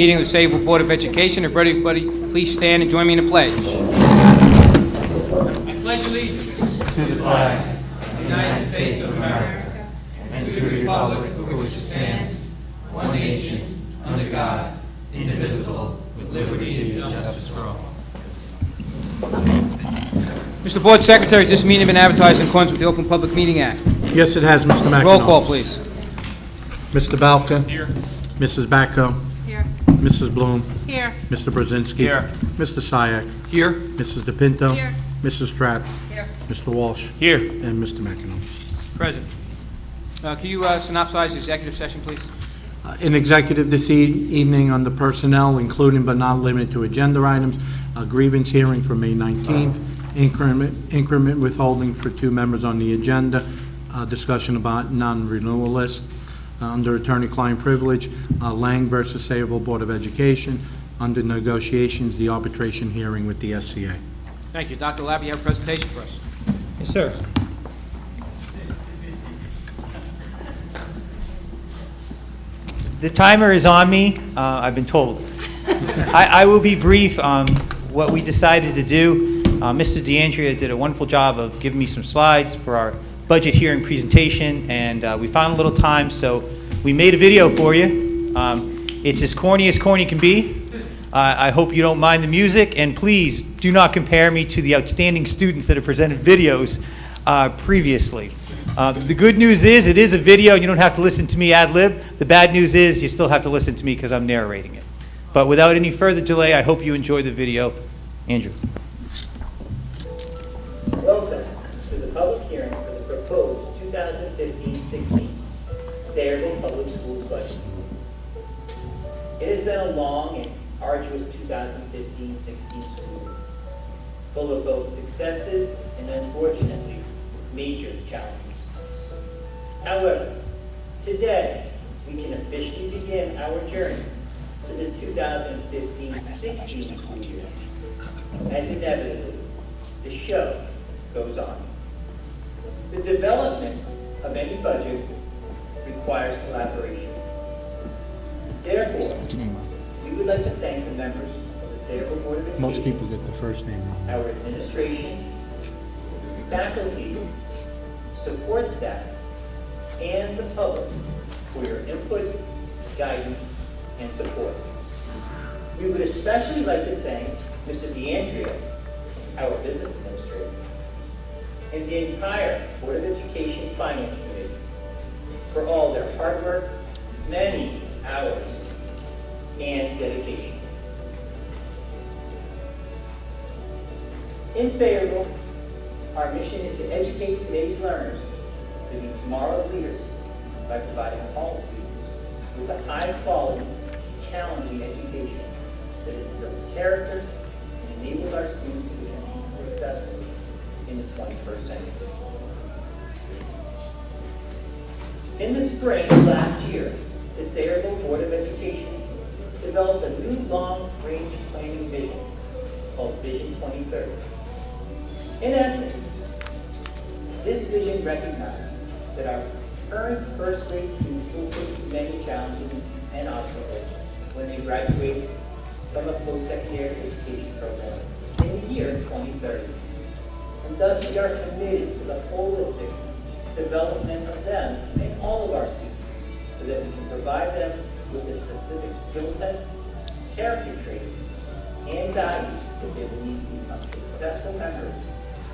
Meeting of the Sayreville Board of Education. If everybody, please stand and join me in the pledge. I pledge allegiance to the flag of the United States of America and to the republic for which it stands, one nation, under God, indivisible, with liberty and justice for all. Mr. Board Secretary, has this meeting been advertised in accordance with the Open Public Meeting Act? Yes, it has, Mr. McEnroe. Roll call, please. Mr. Balka. Here. Mrs. Bacco. Here. Mrs. Bloom. Here. Mr. Brzezinski. Here. Mr. Sayak. Here. Mrs. DePinto. Here. Mrs. Trapp. Here. Mr. Walsh. Here. And Mr. McEnroe. Present. Can you synopsize the executive session, please? In executive this evening on the personnel, including but not limited to agenda items, a grievance hearing for May 19th, increment withholding for 2 members on the agenda, discussion about non-renewal list, under attorney-client privilege, Lang versus Sayreville Board of Education, under negotiations, the arbitration hearing with the SCA. Thank you. Dr. Lab, you have a presentation for us. Yes, sir. The timer is on me, I've been told. I will be brief on what we decided to do. Mr. DeAndrea did a wonderful job of giving me some slides for our budget hearing presentation, and we found a little time, so we made a video for you. It's as corny can be. I hope you don't mind the music, and please do not compare me to the outstanding students that have presented videos previously. The good news is it is a video. You don't have to listen to me ad lib. The bad news is you still have to listen to me because I'm narrating it. But without any further delay, I hope you enjoy the video. Andrew. Welcome to the public hearing for the proposed 2015-16 Sayreville Public Schools budget. It has been a long and arduous 2015-16 school year, full of both successes and unfortunately major challenges. However, today we can officially begin our journey to the 2015-16 school year. As inevitably, the show goes on. The development of any budget requires collaboration. Therefore, we would like to thank the members of the Sayreville Board of Education, Most people get the first name wrong. our administration, faculty, support staff, and the public for your input, guidance, and support. We would especially like to thank Mr. DeAndrea, our business administrator, and the entire Board of Education Finance Committee for all their hard work, many hours, and dedication. In Sayreville, our mission is to educate today's learners to be tomorrow's leaders by providing all students with a high-quality, challenging education that instills character and enables our students to compete successfully in the 21st century. In the spring of last year, the Sayreville Board of Education developed a new long-range planning vision called Vision 2030. In essence, this vision recognizes that our current first-grade students will face many challenges and obstacles when they graduate from a post-secondary education program in the year 2030. And thus we are committed to the holistic development of them and all of our students so that we can provide them with the specific skill sets, character traits, and values that they will need to become successful members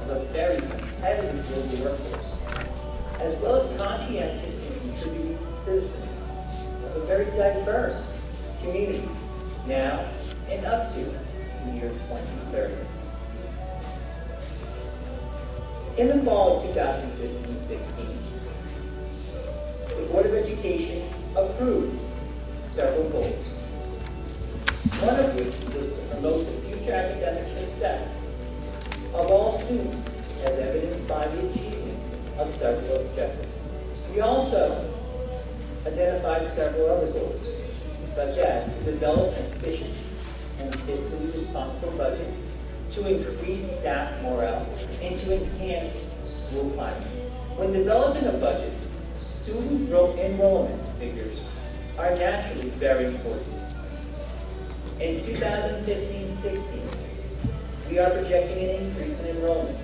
of a very competitive global workforce, as well as conscientious and contributing citizens of a very diverse community now and up to the year 2030. In the fall of 2015-16, the Board of Education approved several goals, one of which was to promote the future academic success of all students as evidenced by the achievement of several objectives. We also identified several other goals, such as to develop an efficient and fiscally responsible budget, to increase staff morale, and to enhance school climate. When developing a budget, student enrollment figures are naturally very important. In 2015-16, we are projecting an increase in enrollment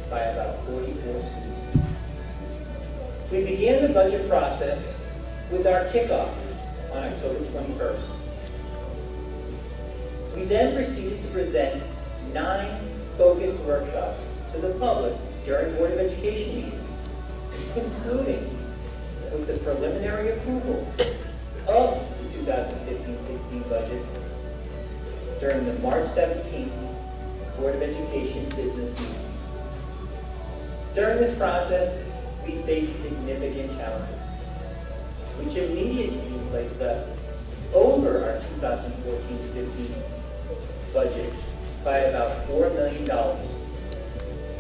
by about 44 students. We began the budget process with our kickoff on October 21st. We then proceeded to present 9 focused workshops to the public during Board of Education meetings, concluding with the preliminary approval of the 2015-16 budget during the March 17th Board of Education business meeting. During this process, we faced significant challenges, which immediately placed us over our 2014-15 budget by about $4 million.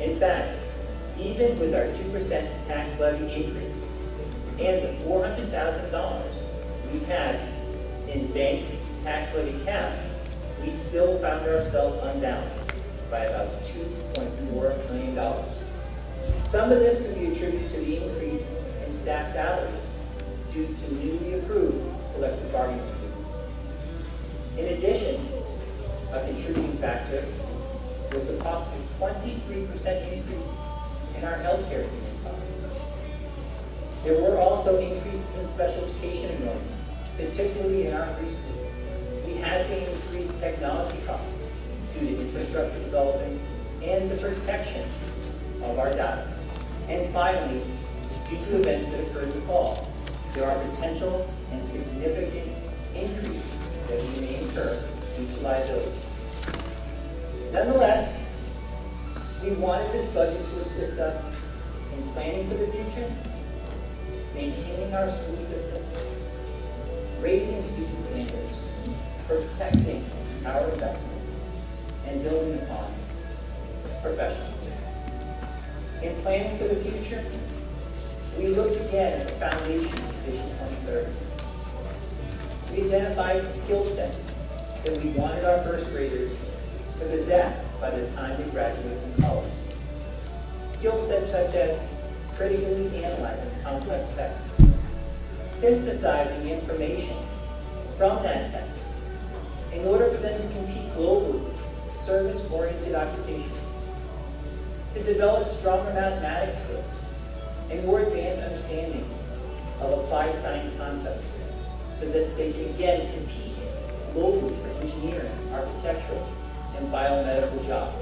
In fact, even with our 2% tax levy increase and the $400,000 we had in bank tax levy cap, we still found ourselves unbalanced by about $2.4 million. Some of this can be attributed to the increase in staff salaries due to newly approved collective bargaining agreements. In addition, a contributing factor was the possible 23% increase in our healthcare premium costs. There were also increases in special education enrollment, particularly in our preschool. We had to increase technology costs due to infrastructure development and the protection of our data. And finally, due to events that occurred in the fall, there are potential and significant increases that we may incur due to liability. Nonetheless, we wanted this budget to assist us in planning for the future, maintaining our school system, raising student standards, protecting our investment, and building upon professionalism. In planning for the future, we looked again at the foundation of Vision 2030. We identified skill sets that we wanted our first graders to possess by the time they graduate from college. Skill sets such as critically analyzing complex text, synthesizing information from that text in order for them to compete globally, service-oriented occupations, to develop stronger mathematics skills and more advanced understanding of applied science concepts so that they can again compete globally for engineering, architectural, and biomedical jobs.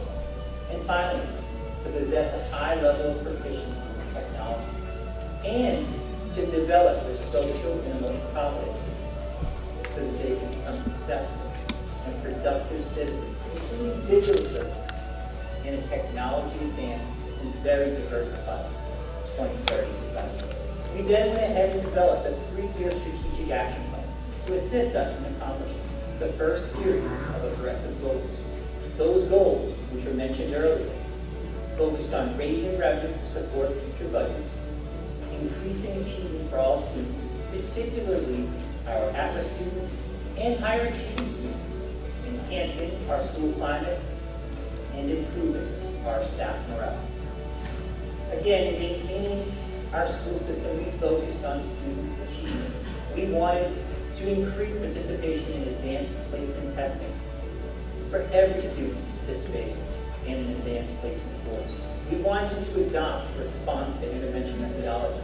And finally, to possess a high level of proficiency in technology and to develop their social and emotional competence so that they can become successful and productive citizens, including digital citizens, in a technology-advanced and very diversified 2030 society. We then went ahead and developed a 3-year strategic action plan to assist us in accomplishing the first series of aggressive goals. Those goals, which were mentioned earlier, focused on raising revenue to support future budgets, increasing achievement for all students, particularly our at-risk students and higher achieving students, enhancing our school climate, and improving our staff morale. Again, in maintaining our school system, we focused on student achievement. We wanted to increase participation in advanced placement testing for every student participating in an advanced placement course. We wanted to adopt response to intervention methodology,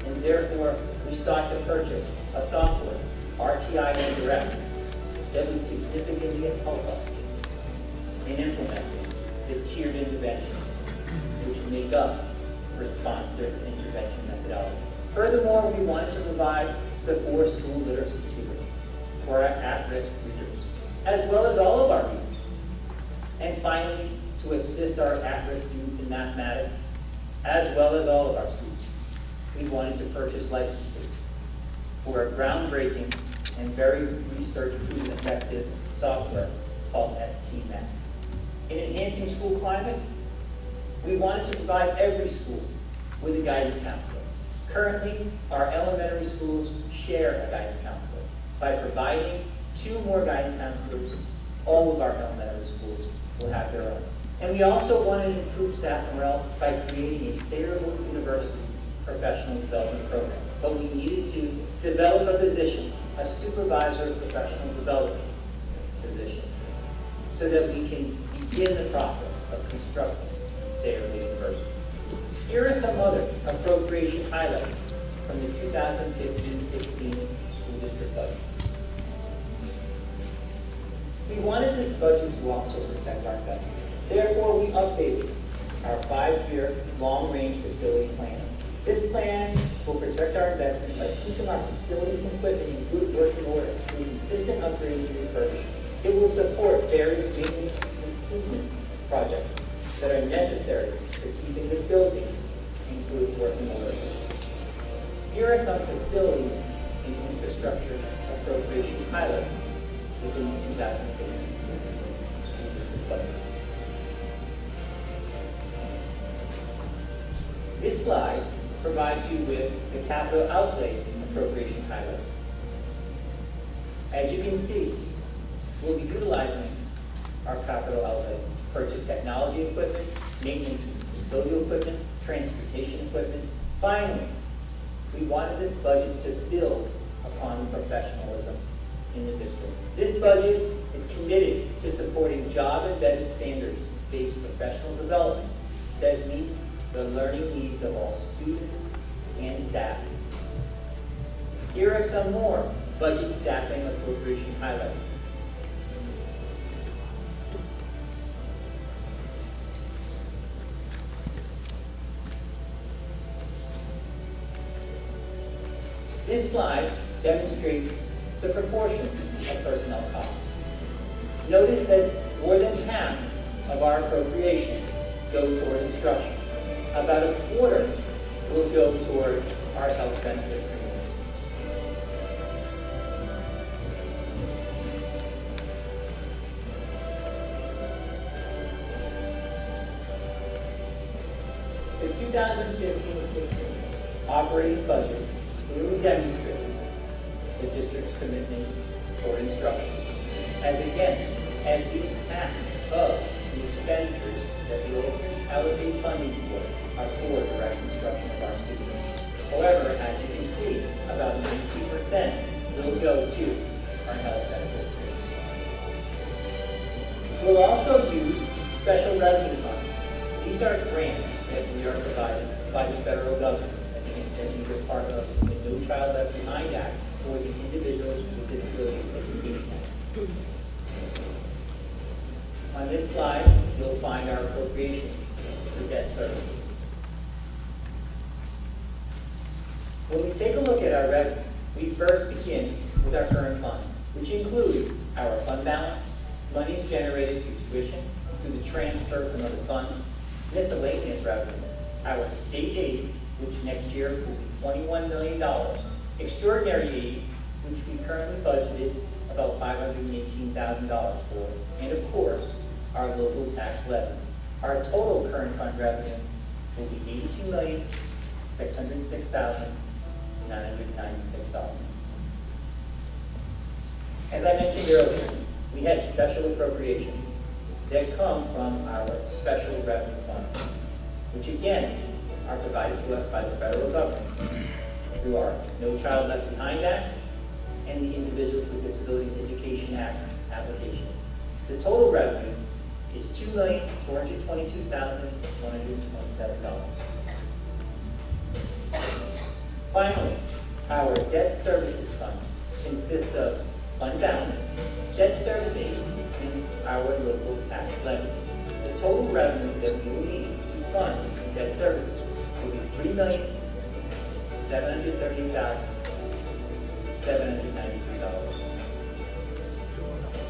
and therefore we sought to purchase a software, RTI Direct, that would significantly help us in implementing the tiered intervention, which make up response to intervention methodology. Furthermore, we wanted to provide the 4 school literacy tutors for our at-risk readers, as well as all of our readers. And finally, to assist our at-risk students in mathematics, as well as all of our students, we wanted to purchase licenses for a groundbreaking and very research-proven effective software called STMath. In enhancing school climate, we wanted to provide every school with a guidance counselor. Currently, our elementary schools share a guidance counselor. By providing 2 more guidance counselors, all of our elementary schools will have their own. And we also wanted to improve staff morale by creating a Sayreville University professional development program. But we needed to develop a position, a supervisor of professional development position. so that we can begin the process of constructing Sayreville University. Here are some other appropriation highlights from the 2015-16 school district budget. We wanted this budget to also protect our investment. Therefore, we updated our 5-year long-range facility plan. This plan will protect our investment by keeping our facilities and equipment in good working order through consistent upgrades and refurbishment. It will support various maintenance and improvement projects that are necessary for keeping the buildings in good working order. Here are some facility and infrastructure appropriation highlights within the 2015 budget. This slide provides you with the capital outlay appropriation highlights. As you can see, we'll be utilizing our capital outlay, purchase technology equipment, maintenance and custodial equipment, transportation equipment. Finally, we wanted this budget to build upon the professionalism in the district. This budget is committed to supporting job-embedded standards-based professional development that meets the learning needs of all students and staff. Here are some more budget staffing appropriation highlights. This slide demonstrates the proportion of personnel costs. Notice that more than half of our appropriations go toward instruction. About a quarter will go toward our health benefit premiums. The 2015-16 operating budget clearly demonstrates the district's commitment toward instruction, as against at least half of the expenditures that we allocate funding for are for direct instruction of our students. However, as you can see, about 90% will go to our health benefit premiums. We'll also use special revenue funds. These are grants that we are provided by the federal government, and these are part of the No Child Left Behind Act for the Individuals with Disabilities Education Act. On this slide, you'll find our appropriations for debt services. When we take a look at our revenue, we first begin with our current fund, which includes our fund balance, monies generated through tuition, through the transfer from other funds, miscellaneous revenue, our state aid, which next year will be $21 million, extraordinary aid, which we currently budgeted about $518,000 for, and of course, our local tax levy. Our total current fund revenue will be $82,606,996. As I mentioned earlier, we had special appropriations that come from our special revenue fund, which again are provided to us by the federal government through our No Child Left Behind Act and the Individuals with Disabilities Education Act application. The total revenue is $2,422,127. Finally, our debt services fund consists of fund balance, debt service aid, and our local tax levy. The total revenue that we will need to fund debt services will be $3,738,793.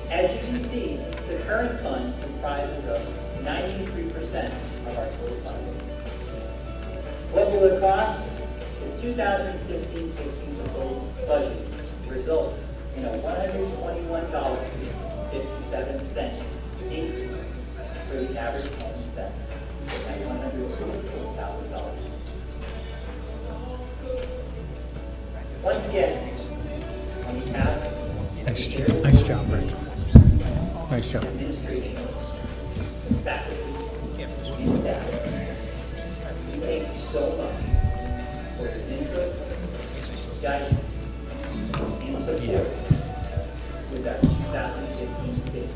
As you can see, the current fund comprises of 93% of our total funding. What will it cost? The 2015-16 proposed budget results in a $121.57 increase for the average home assessment at $144,000. Once again, on behalf of Nice job, Rick. Nice job. administration, faculty, and staff, we thank you so much for your input, guidance, and support with our 2015 state.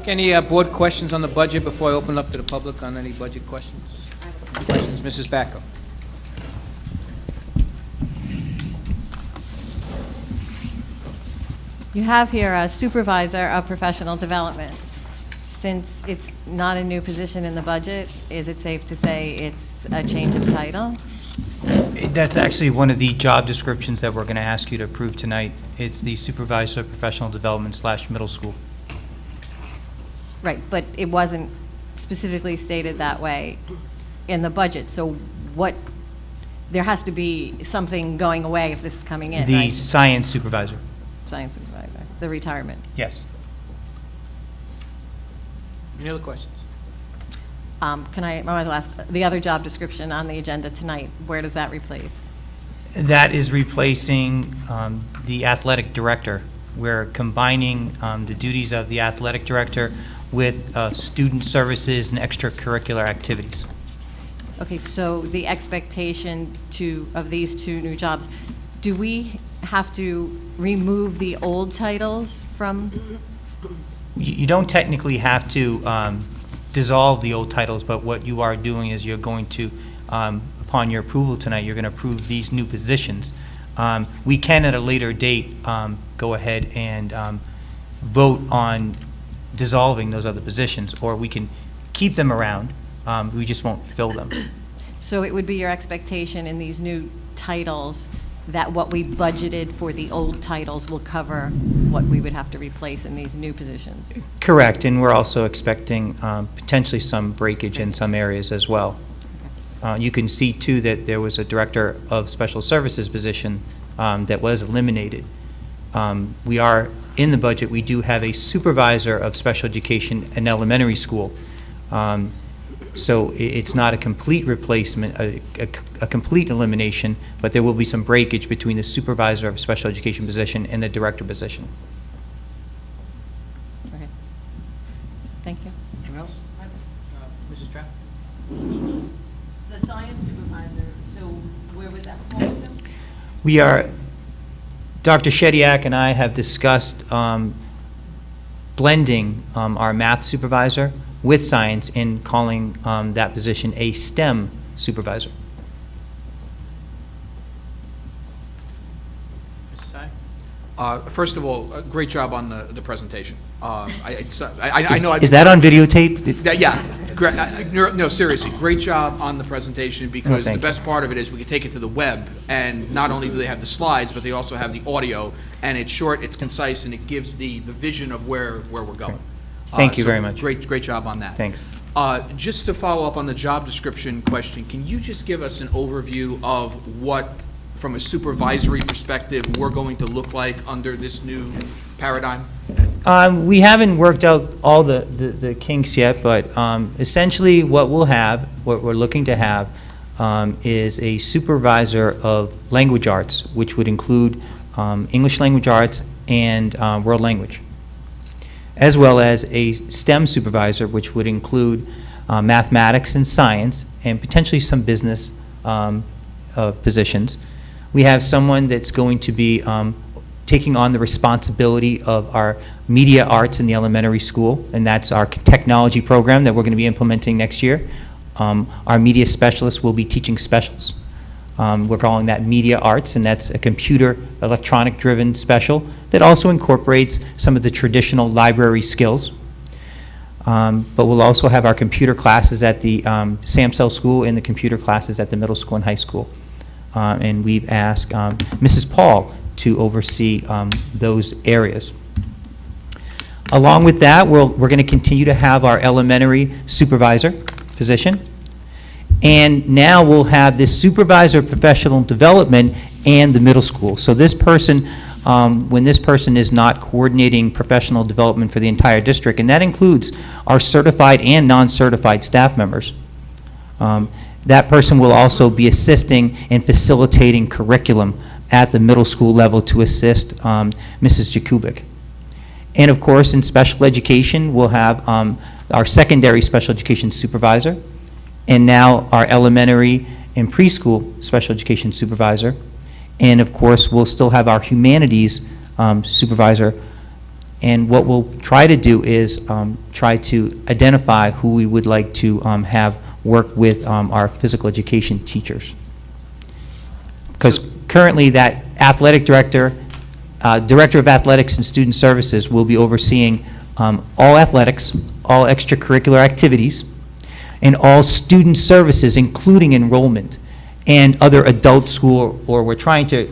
Any board questions on the budget before I open up to the public on any budget questions? Questions, Mrs. Bacco? You have here a supervisor of professional development. Since it's not a new position in the budget, is it safe to say it's a change of title? That's actually one of the job descriptions that we're going to ask you to approve tonight. It's the supervisor of professional development / middle school. Right, but it wasn't specifically stated that way in the budget. So what, there has to be something going away if this is coming in, The right? science supervisor. Science supervisor, the retirement. Yes. Any other questions? Can I want to ask, the other job description on the agenda tonight, where does that replace? That is replacing the athletic director. We're combining the duties of the athletic director with student services and extracurricular activities. Okay, so the expectation of these two new jobs, do we have to remove the old titles from? You don't technically have to dissolve the old titles, but what you are doing is you're going to, upon your approval tonight, you're going to approve these new positions. We can, at a later date, go ahead and vote on dissolving those other positions, or we can keep them around. We just won't fill them. So it would be your expectation in these new titles that what we budgeted for the old titles will cover what we would have to replace in these new positions? Correct, and we're also expecting potentially some breakage in some areas as well. You can see, too, that there was a director of special services position that was eliminated. We are, in the budget, we do have a supervisor of special education in elementary school. So it's not a complete replacement, a complete elimination, but there will be some breakage between the supervisor of special education position and the director position. Okay. Thank you. Anyone else? Mrs. Trapp? The science supervisor, so where would that fall to? We are, Dr. Shediak and I have discussed blending our math supervisor with science and calling that position a STEM supervisor. Mrs. Stein? First of all, great job on the presentation. I know. Is that on videotape? Yeah, no, seriously, great job on the presentation, because the thank best part of it is we can take it to the web, and not only do they have the slides, but they also have the audio, and it's short, it's concise, and it gives the vision of where we're going. Thank you So very much. Great job on that. Thanks. Just to follow up on the job description question, can you just give us an overview of what, from a supervisory perspective, we're going to look like under this new paradigm? We haven't worked out all the kinks yet, but essentially what we'll have, what we're looking to have, is a supervisor of language arts, which would include English language arts and world language, as well as a STEM supervisor, which would include mathematics and science, and potentially some business positions. We have someone that's going to be taking on the responsibility of our media arts in the elementary school, and that's our technology program that we're going to be implementing next year. Our media specialist will be teaching specials. We're calling that media arts, and that's a computer electronic-driven special that also incorporates some of the traditional library skills. But we'll also have our computer classes at the Samsel School and the computer classes at the middle school and high school. And we've asked Mrs. Paul to oversee those areas. Along with that, we're going to continue to have our elementary supervisor position. And now we'll have this supervisor of professional development and the middle school. So this person, when this person is not coordinating professional development for the entire district, and that includes our certified and non-certified staff members, that person will also be assisting and facilitating curriculum at the middle school level to assist Mrs. Jakubik. And of course, in special education, we'll have our secondary special education supervisor, and now our elementary and preschool special education supervisor. And of course, we'll still have our humanities supervisor And what we'll try to do is try to identify who we would like to have work with our physical education teachers. Because currently that athletic director, director of athletics and student services will be overseeing all athletics, all extracurricular activities, and all student services, including enrollment and other adult school, or we're trying to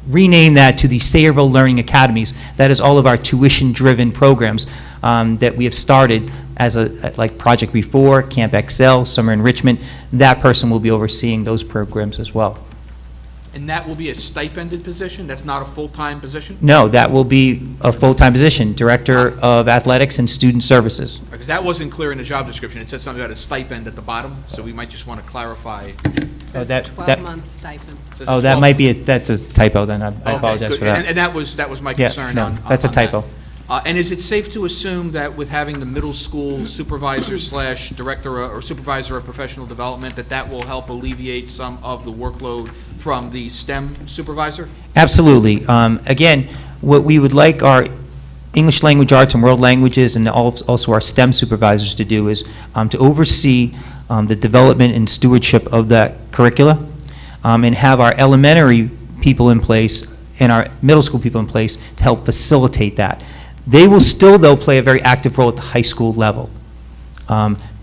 rename that to the Sayreville Learning Academies. That is all of our tuition-driven programs that we have started as like Project Before, Camp Excel, Summer Enrichment. That person will be overseeing those programs as well. And that will be a stipended position? That's not a full-time position? No, that will be a full-time position, Director of Athletics and Student Services. Because that wasn't clear in the job description. It said something about a stipend at the bottom, so we might just want to clarify. Oh, that- 12-month stipend. Says Oh, that 12. might be, that's a typo then, I Okay, apologize good. for that. And that was my Yeah, concern no, on that's a on that. typo. And is it safe to assume that with having the middle school supervisor slash director or supervisor of professional development, that will help alleviate some of the workload from the STEM supervisor? Absolutely. Again, what we would like our English language arts and world languages and also our STEM supervisors to do is to oversee the development and stewardship of that curricula, and have our elementary people in place and our middle school people in place to help facilitate that. They will still, though, play a very active role at the high school level,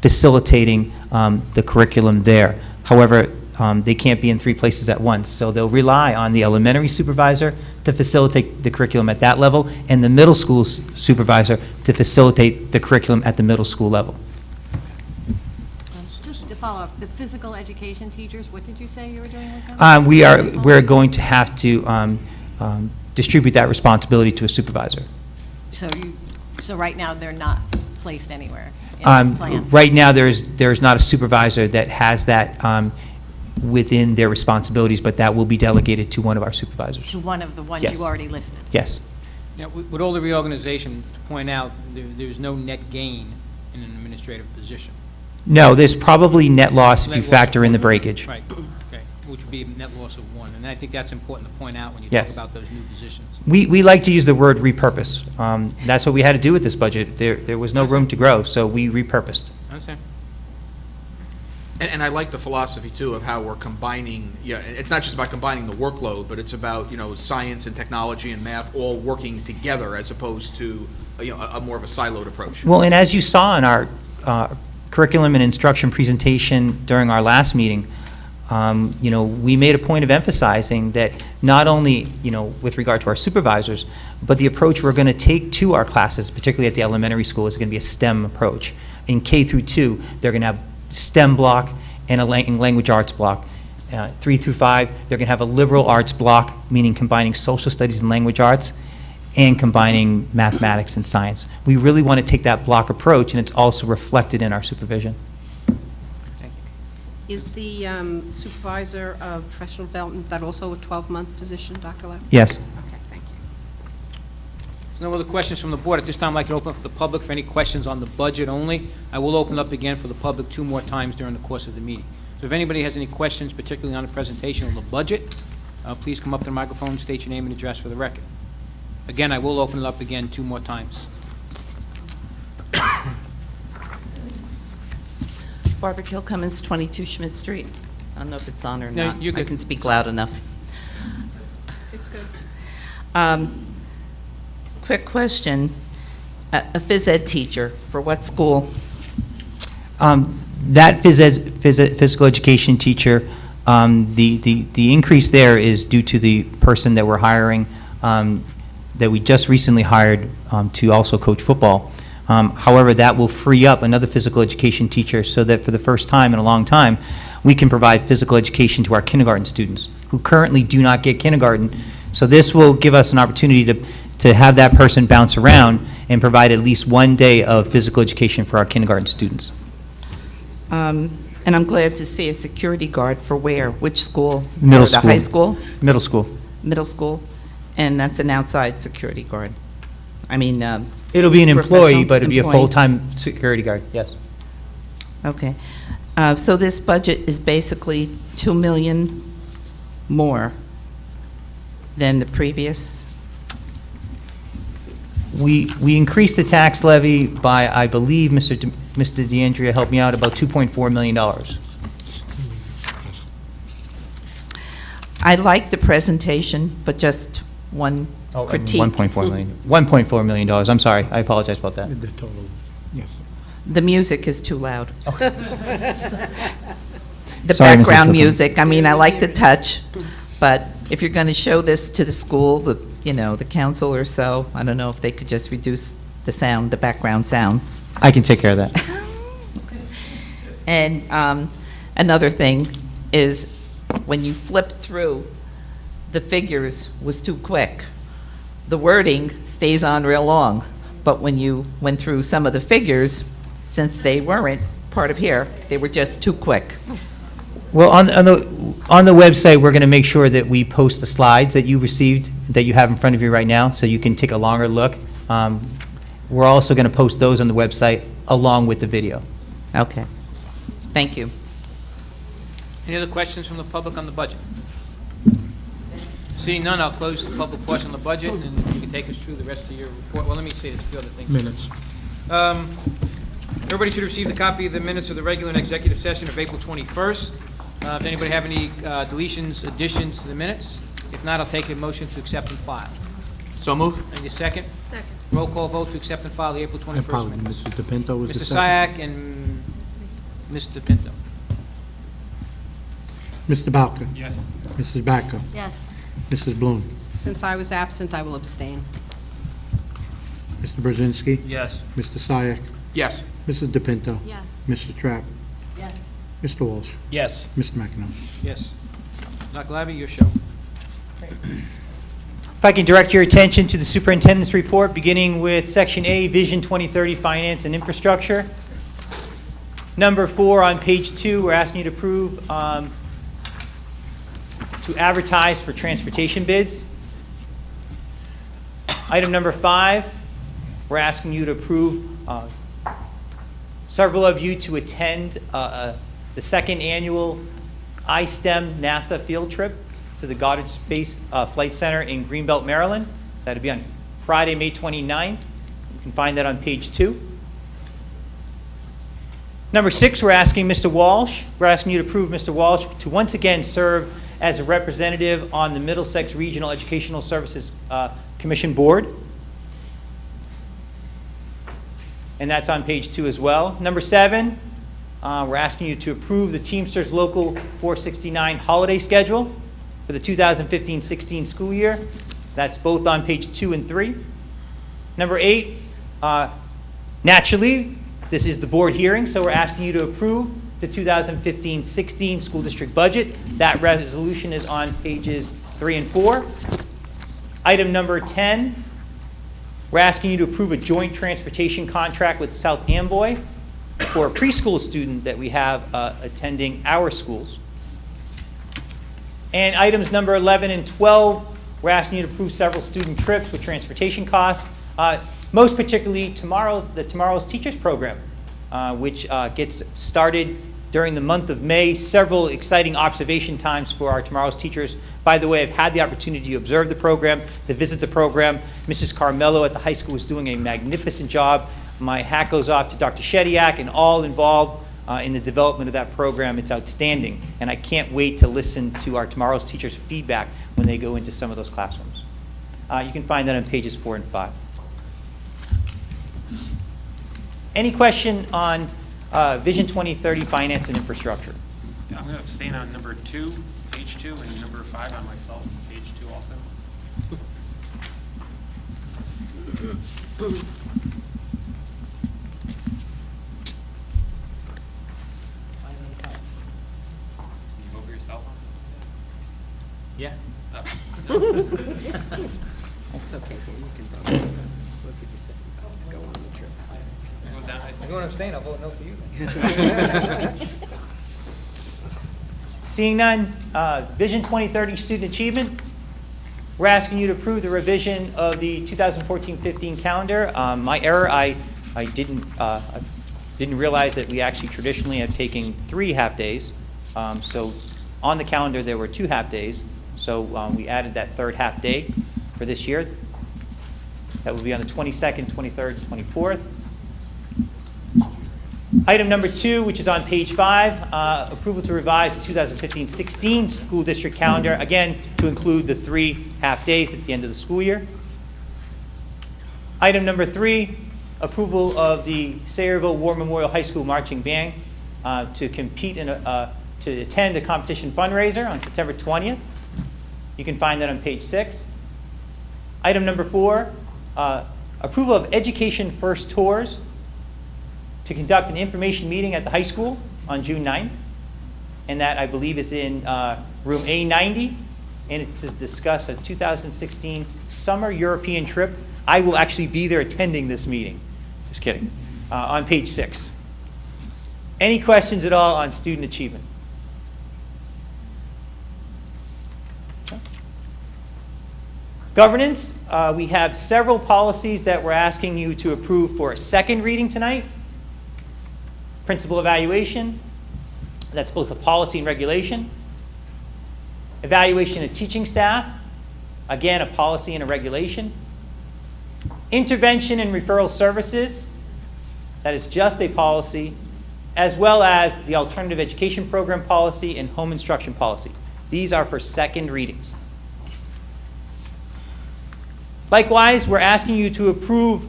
facilitating the curriculum there. However, they can't be in 3 places at once, so they'll rely on the elementary supervisor to facilitate the curriculum at that level, and the middle school supervisor to facilitate the curriculum at the middle school level. Just to follow up, the physical education teachers, what did you say you were doing with them? We're going to have to distribute that responsibility to a supervisor. So right now, they're not placed anywhere in this plan? Right now, there's not a supervisor that has that within their responsibilities, but that will be delegated to one of our supervisors. To one of the ones Yes. you already listed? Yes. Yeah, with all the reorganization, to point out, there's no net gain in an administrative position. No, there's probably net loss if you Net loss factor of in the one. breakage. Right, okay, which would be a net loss of 1, and I think that's important to point out when you talk Yes. about those new positions. We like to use the word repurpose. That's what we had to do with this budget. There was no room to grow, so we repurposed. I understand. And I like the philosophy, too, of how we're combining, it's not just about combining the workload, but it's about, science and technology and math all working together as opposed to, a more of a siloed approach. Well, and as you saw in our curriculum and instruction presentation during our last meeting, we made a point of emphasizing that not only, with regard to our supervisors, but the approach we're going to take to our classes, particularly at the elementary school, is going to be a STEM approach. In K through 2, they're going to have STEM block and a language arts block. 3 through 5, they're going to have a liberal arts block, meaning combining social studies and language arts, and combining mathematics and science. We really want to take that block approach, and it's also reflected in our supervision. Is the supervisor of professional development, that also a 12-month position, Dr. Lev? Yes. Okay, thank you. There's no other questions from the board. At this time, I'd like to open up for the public for any questions on the budget only. I will open up again for the public 2 more times during the course of the meeting. So if anybody has any questions, particularly on the presentation on the budget, please come up to the microphone, state your name and address for the record. Again, I will open it up again 2 more times. Barbara Kill Cummins, 22 Schmidt Street. I don't know if it's on or No, not. you're I good. can speak loud enough. It's good. Quick question. A phys ed teacher, for what school? That physical education teacher, the increase there is due to the person that we're hiring, that we just recently hired to also coach football. However, that will free up another physical education teacher so that for the first time in a long time, we can provide physical education to our kindergarten students who currently do not get kindergarten. So this will give us an opportunity to have that person bounce around and provide at least 1 day of physical education for our kindergarten students. And I'm glad to see a security guard for where? Which school? Middle The high school. school? Middle school. Middle school? And that's an outside security guard? I mean, It'll be an employee, professional but it'll be a employee. full-time security guard, yes. Okay. So this budget is basically 2 million more than the previous? We increased the tax levy by, I believe, Mr. DeAndrea helped me out, about $2.4 million. I like the presentation, but just one critique. $1.4 million. $1.4 million, I'm sorry, I apologize about that. The total, yes. The music is too loud. The Sorry, Mrs. background Cook. music, I mean, I like the touch, but if you're going to show this to the school, the council or so, I don't know if they could just reduce the sound, the background sound. I can take care of that. And another thing is, when you flipped through, the figures was too quick. The wording stays on real long, but when you went through some of the figures, since they weren't part of here, they were just too quick. Well, on the website, we're going to make sure that we post the slides that you received, that you have in front of you right now, so you can take a longer look. We're also going to post those on the website along with the video. Okay. Thank you. Any other questions from the public on the budget? Seeing none, I'll close the public portion on the budget, and if you can take us through the rest of your report. Well, let me say a few other things. Minutes. Everybody should receive the copy of the minutes of the regular and executive session of April 21st. Does anybody have any deletions, additions to the minutes? If not, I'll take a motion to accept and file. So move. And your second? Second. Roll call vote to accept and file the April 21st Apologies, minutes. Mrs. DePinto was the Mr. second. Syak and Mr. Pinto. Mr. Balka. Yes. Mrs. Bacco. Yes. Mrs. Bloom. Since I was absent, I will abstain. Mr. Brzezinski. Yes. Mr. Syak. Yes. Mrs. DePinto. Yes. Mr. Trapp. Yes. Mr. Walsh. Yes. Mr. McEnroe. Yes. Dr. Labby, your show. If I can direct your attention to the superintendent's report, beginning with Section A, Vision 2030, Finance and Infrastructure. Number 4 on page 2, we're asking you to approve to advertise for transportation bids. Item number 5, we're asking you to approve several of you to attend the second annual iSTEM NASA field trip to the Goddard Space Flight Center in Greenbelt, Maryland. That'll be on Friday, May 29th. You can find that on page 2. Number 6, we're asking Mr. Walsh, we're asking you to approve Mr. Walsh to once again serve as a representative on the Middlesex Regional Educational Services Commission Board. And that's on page 2 as well. Number 7, we're asking you to approve the Teamsters Local 469 holiday schedule for the 2015-16 school year. That's both on page 2 and 3. Number 8, naturally, this is the board hearing, so we're asking you to approve the 2015-16 school district budget. That resolution is on pages 3 and 4. Item number 10, we're asking you to approve a joint transportation contract with South Amboy for a preschool student that we have attending our schools. And items number 11 and 12, we're asking you to approve several student trips with transportation costs, most particularly tomorrow's teachers program, which gets started during the month of May. Several exciting observation times for our tomorrow's teachers. By the way, I've had the opportunity to observe the program, to visit the program. Mrs. Carmelo at the high school is doing a magnificent job. My hat goes off to Dr. Shediak and all involved in the development of that program. It's outstanding, and I can't wait to listen to our tomorrow's teachers' feedback when they go into some of those classrooms. You can find that on pages 4 and 5. Any question on Vision 2030 Finance and Infrastructure? Yeah, I'm going to abstain on number 2, page 2, and number 5 on myself, page 2 also. Can you vote for yourself on something Yeah. like that? It's okay, Dan, you can vote. Listen, we'll give you $50 to go on the trip. It goes down If nicely. you want to abstain, I'll vote no for you. Seeing none, Vision 2030 Student Achievement. We're asking you to approve the revision of the 2014-15 calendar. My error, I didn't realize that we actually traditionally have taken 3 half-days. So on the calendar, there were 2 half-days. So we added that third half-day for this year. That will be on the 22nd, 23rd, and 24th. Item number 2, which is on page 5, approval to revise the 2015-16 school district calendar, again, to include the 3 half-days at the end of the school year. Item number 3, approval of the Sayreville War Memorial High School Marching Band to compete in to attend a competition fundraiser on September 20th. You can find that on page 6. Item number 4, approval of Education First Tours to conduct an information meeting at the high school on June 9th. And that, I believe, is in room A90. And it's to discuss a 2016 summer European trip. I will actually be there attending this meeting. Just kidding. On page 6. Any questions at all on student achievement? Governance, we have several policies that we're asking you to approve for a second reading tonight. Principal evaluation, that's both a policy and regulation. Evaluation of teaching staff, again, a policy and a regulation. Intervention and referral services, that is just a policy, as well as the alternative education program policy and home instruction policy. These are for second readings. Likewise, we're asking you to approve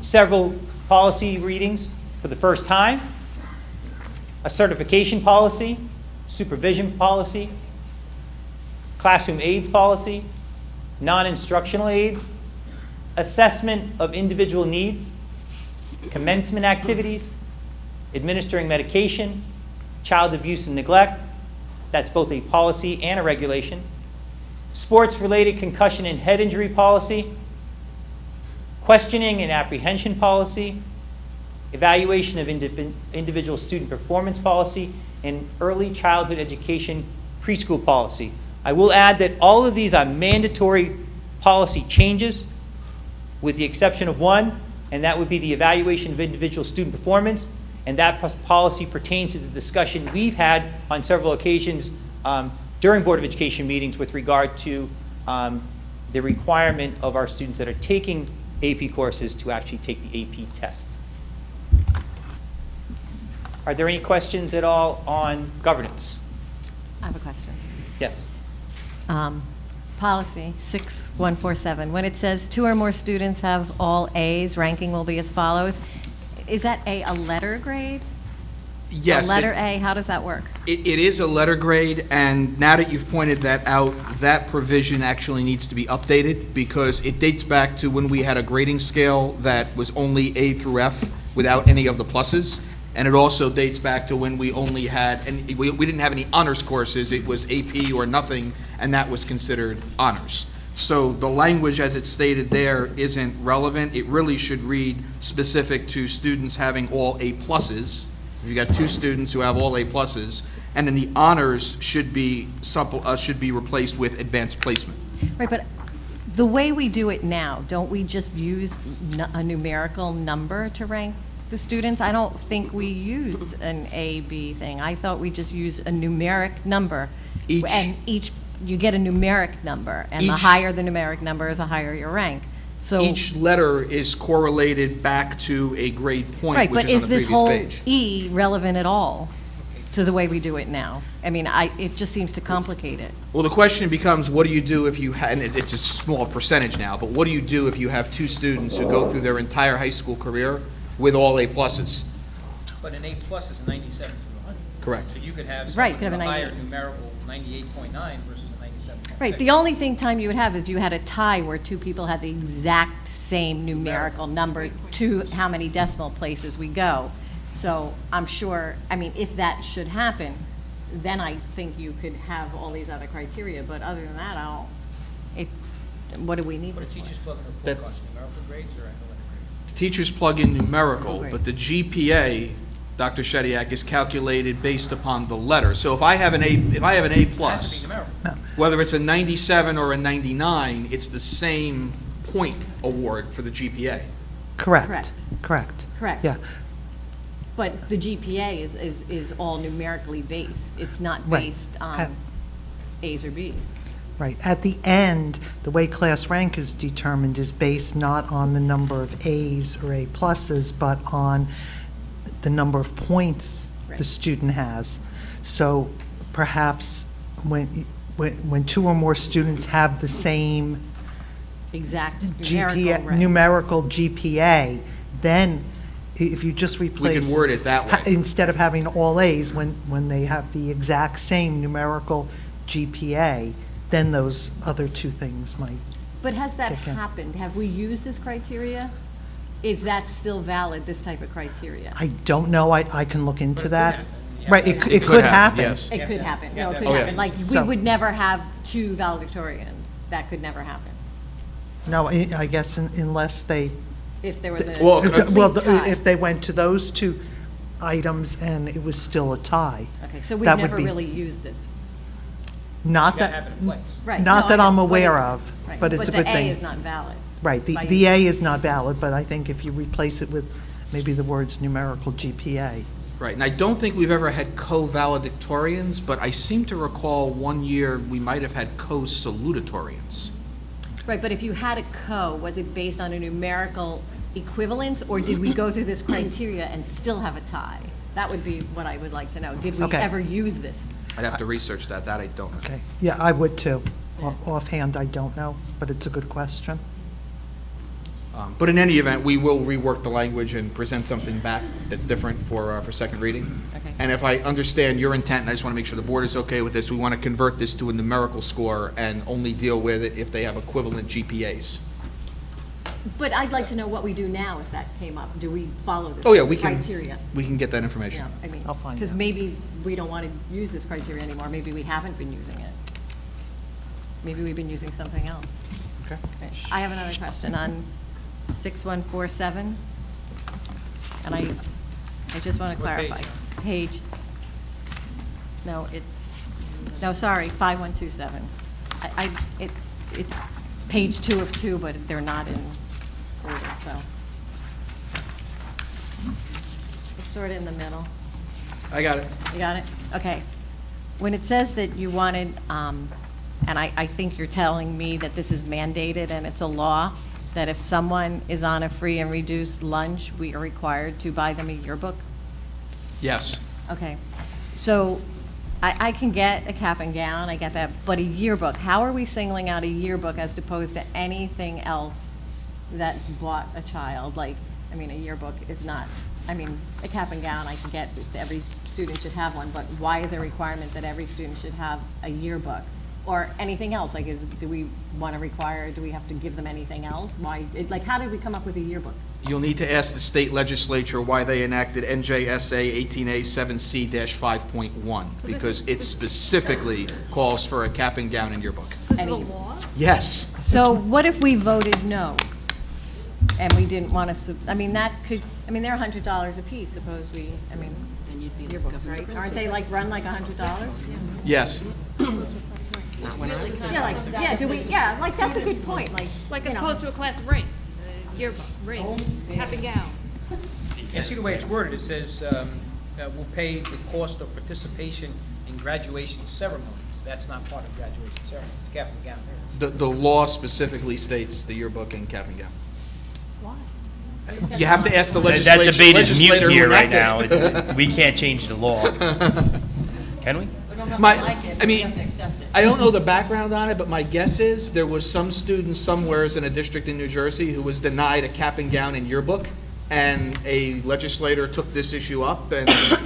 several policy readings for the first time, a certification policy, supervision policy, classroom aids policy, non-instructional aids, assessment of individual needs, commencement activities, administering medication, child abuse and neglect, that's both a policy and a regulation, sports-related concussion and head injury policy, questioning and apprehension policy, evaluation of individual student performance policy, and early childhood education preschool policy. I will add that all of these are mandatory policy changes with the exception of one, and that would be the evaluation of individual student performance, and that policy pertains to the discussion we've had on several occasions during Board of Education meetings with regard to the requirement of our students that are taking AP courses to actually take the AP test. Are there any questions at all on governance? I have a question. Yes. Policy 6147, when it says 2 or more students have all A's, ranking will be as follows, is that a letter grade? Yes. A letter A, how does that work? It is a letter grade, and now that you've pointed that out, that provision actually needs to be updated because it dates back to when we had a grading scale that was only A through F without any of the pluses. And it also dates back to when we only had, and we didn't have any honors courses, it was AP or nothing, and that was considered honors. So the language as it's stated there isn't relevant. It really should read specific to students having all A pluses. You got 2 students who have all A pluses, and then the honors should be replaced with advanced placement. Right, but the way we do it now, don't we just use a numerical number to rank the students? I don't think we use an A, B thing. I thought we just use a numeric number. And you get a numeric number, and the higher the numeric number is, the higher your rank. So Each letter is correlated back to a grade point, right, which but is on the is this previous whole page. E relevant at all to the way we do it now? I mean, it just seems to complicate it. Well, the question becomes, what do you do if you and it's a small percentage now, but what do you do if you have 2 students who go through their entire high school career with all A pluses? But an A plus is a 97 through 100. Correct. So you could have Right, someone could have with a a higher 98. numerical 98.9 versus a 97.6. Right, the only time you would have if you had a tie where 2 people had the exact same numerical number to how many decimal places we go. So I'm sure, I mean, if that should happen, then I think you could have all these other criteria, but other than that, what do we need What this do teachers for? plug in report That's- cards, numerical grades or athletic grades? Teachers plug in numerical, Right. but the GPA, Dr. Shediak, is calculated based upon the letter. So if I have an A It has to plus, be numerical. whether it's a 97 or a 99, it's the same point award for the GPA. Correct. Correct. Correct. Yeah. But the GPA is all numerically based. It's not Right. based Uh, on A's or B's. Right. At the end, the way class rank is determined is based not on the number of A's or A pluses, but on the number of points the student has. So perhaps when two or more students have the same Exact numerical GPA, then if you just replace... We can word it that way. Instead of having all A's, when they have the exact same numerical GPA, then those other two things might... But has that kick in. happened? Have we used this criteria? Is that still valid, this type of criteria? I don't know, I can look into that. Yeah. Right, it could happen. Yes. It could happen. No, it could Oh, yeah. happen. Like, we So- would never have two valedictorians. That could never happen. No, I guess unless they... If there was a Well, Well, complete tie. if they went to those two items and it was still a tie. Okay, so we've that would never be- really used this. Not You gotta that, have it in place. Right. not No, that I know, I'm but aware it's- of, right. but it's a good But the A thing. is not valid. Right, by the you. A is not valid, but I think if you replace it with maybe the words numerical GPA. Right, and I don't think we've ever had co-valedictorians, but I seem to recall one year we might have had co-salutatorians. Right, but if you had a was it based on a numerical equivalence, or did we go through this criteria and still have a tie? That would be what I would like to know. Did we Okay. ever use this? I'd have to research that I don't. Okay, yeah, I would too. Offhand, I don't know, but it's a good question. But in any event, we will rework the language and present something back that's different for second reading. Okay. And if I understand your intent, and I just want to make sure the board is okay with this, we want to convert this to a numerical score and only deal with it if they have equivalent GPAs. But I'd like to know what we do now if that came up. Do we follow this Oh, yeah, we can. criteria? We can get that information. Yeah, I mean, I'll find because out. maybe we don't want to use this criteria anymore. Maybe we haven't been using it. Maybe we've been using something else. Okay. Okay. I have another question on 6147. And I just want to What page? clarify. Page, no, sorry, 5127. It's page 2 of 2, but they're not in order, so. It's sort of in the middle. I got it. You got it? Okay. When it says that you wanted, and I think you're telling me that this is mandated and it's a law, that if someone is on a free and reduced lunch, we are required to buy them a yearbook? Yes. Okay. So I can get a cap and gown, I get that, but a yearbook, how are we singling out a yearbook as opposed to anything else that's bought a child? Like, I mean, a yearbook is not, I mean, a cap and gown I can get, every student should have one, but why is there a requirement that every student should have a yearbook? Or anything else, like do we want to require, do we have to give them anything else? Why, how did we come up with a yearbook? You'll need to ask the state legislature why they enacted NJSA 18A 7C-5.1, because it specifically calls for a cap and gown in your book. This is a Any- law? Yes. So what if we voted no? And we didn't want to, I mean, that could, I mean, they're $100 a piece, suppose we, I mean, Then you'd be the yearbooks, government. right? Aren't they run like $100? Yes. Yeah, do we, that's a good point, Like you as know. opposed to a class of ring, your ring, cap and gown. And see the way it's worded, it says, will pay the cost of participation in graduation ceremonies. That's not part of graduation ceremonies, it's cap and gown. The law specifically states the yearbook and cap and gown. Why? You have to ask the That legislature. debate is mute legislator who here right now. enacted it. We can't change the law. Can we? I mean, I don't know the background on it, but my guess is there was some student somewheres in a district in New Jersey who was denied a cap and gown in yearbook, and a legislator took this issue up, and Well,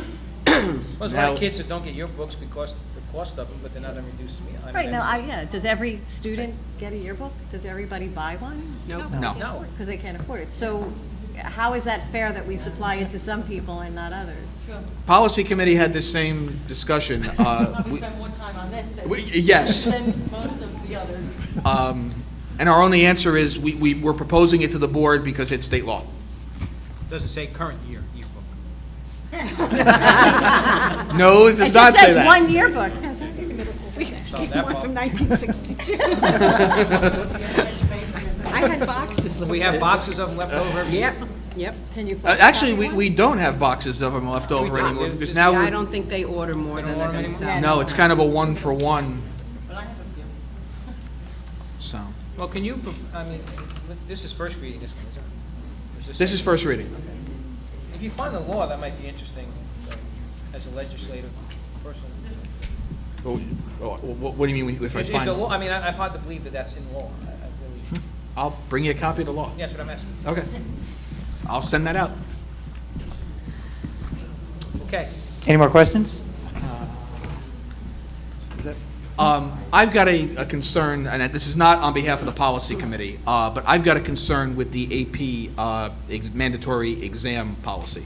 there's a lot Now- of kids that don't get yearbooks because of the cost of them, but they're not on reduced meal. I mean, Right, now, that's- does every student get a yearbook? Does everybody buy one? Nope. No. No. Because they can't afford it. So how is that fair that we supply it to some people and not others? Policy Committee had this same discussion. We spend more time on this Yes. than most of the others. And our only answer is, we're proposing it to the board because it's state law. Doesn't say current year yearbook. No, it does not say It just says that. one yearbook. Solve that problem. 1962. I had boxes. We have boxes of them left over every year. Yep. Can you Actually, photocopy one? we don't have boxes of them left over anymore, because now Yeah, I we're, don't think they order more than they're gonna sell. no, it's kind of a one-for-one. Well, can you, I mean, this is first reading, this one, isn't it? Or This is second? first reading. If you find a law, that might be interesting as a legislative person. What do you mean if I Is find? the law, I mean, I've hard to believe that that's in law. I really, I'll bring you a copy of the law. yeah, that's what I'm asking. Okay. I'll send that out. Okay. Any more questions? Is that? I've got a concern, and this is not on behalf of the policy committee, but I've got a concern with the AP mandatory exam policy.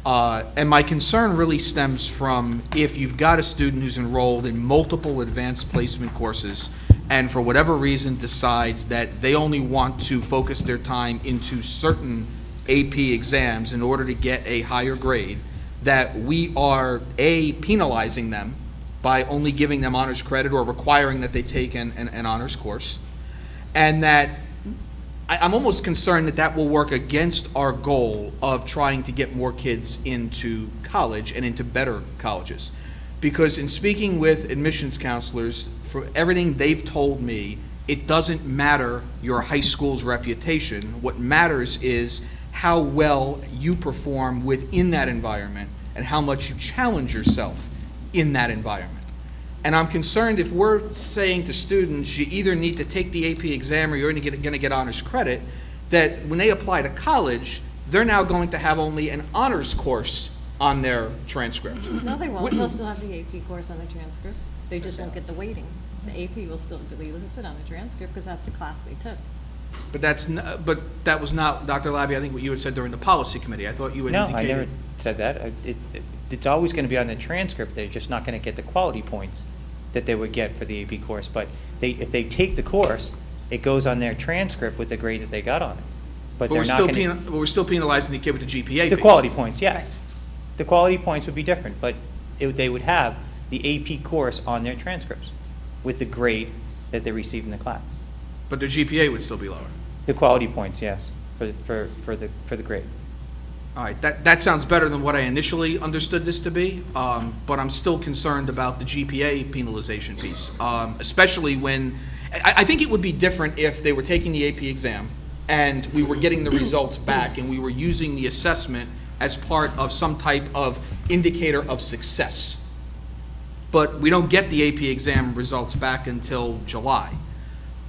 And my concern really stems from if you've got a student who's enrolled in multiple advanced placement courses and for whatever reason decides that they only want to focus their time into certain AP exams in order to get a higher grade, that we are, A, penalizing them by only giving them honors credit or requiring that they take an honors course, and that I'm almost concerned that that will work against our goal of trying to get more kids into college and into better colleges. Because in speaking with admissions counselors, for everything they've told me, it doesn't matter your high school's reputation. What matters is how well you perform within that environment and how much you challenge yourself in that environment. And I'm concerned if we're saying to students, you either need to take the AP exam or you're going to get honors credit, that when they apply to college, they're now going to have only an honors course on their transcript. No, they won't. They'll still have the AP course on the transcript. They just won't get the weighting. The AP will still be listed on the transcript because that's the class they took. But that was not, Dr. Labby, I think what you had said during the policy committee. I thought you had No, indicated. I never said that. It's always going to be on the transcript. They're just not going to get the quality points that they would get for the AP course. But if they take the course, it goes on their transcript with the grade that they got on it. But they're not going to. We're still penalizing the kid with the GPA. The piece. quality points, yes. The quality points would be different, but they would have the AP course on their transcripts with the grade that they received in the class. But their GPA would still be lower. The quality points, yes, for the grade. All right, that sounds better than what I initially understood this to be, but I'm still concerned about the GPA penalization piece, especially when, I think it would be different if they were taking the AP exam and we were getting the results back and we were using the assessment as part of some type of indicator of success. But we don't get the AP exam results back until July.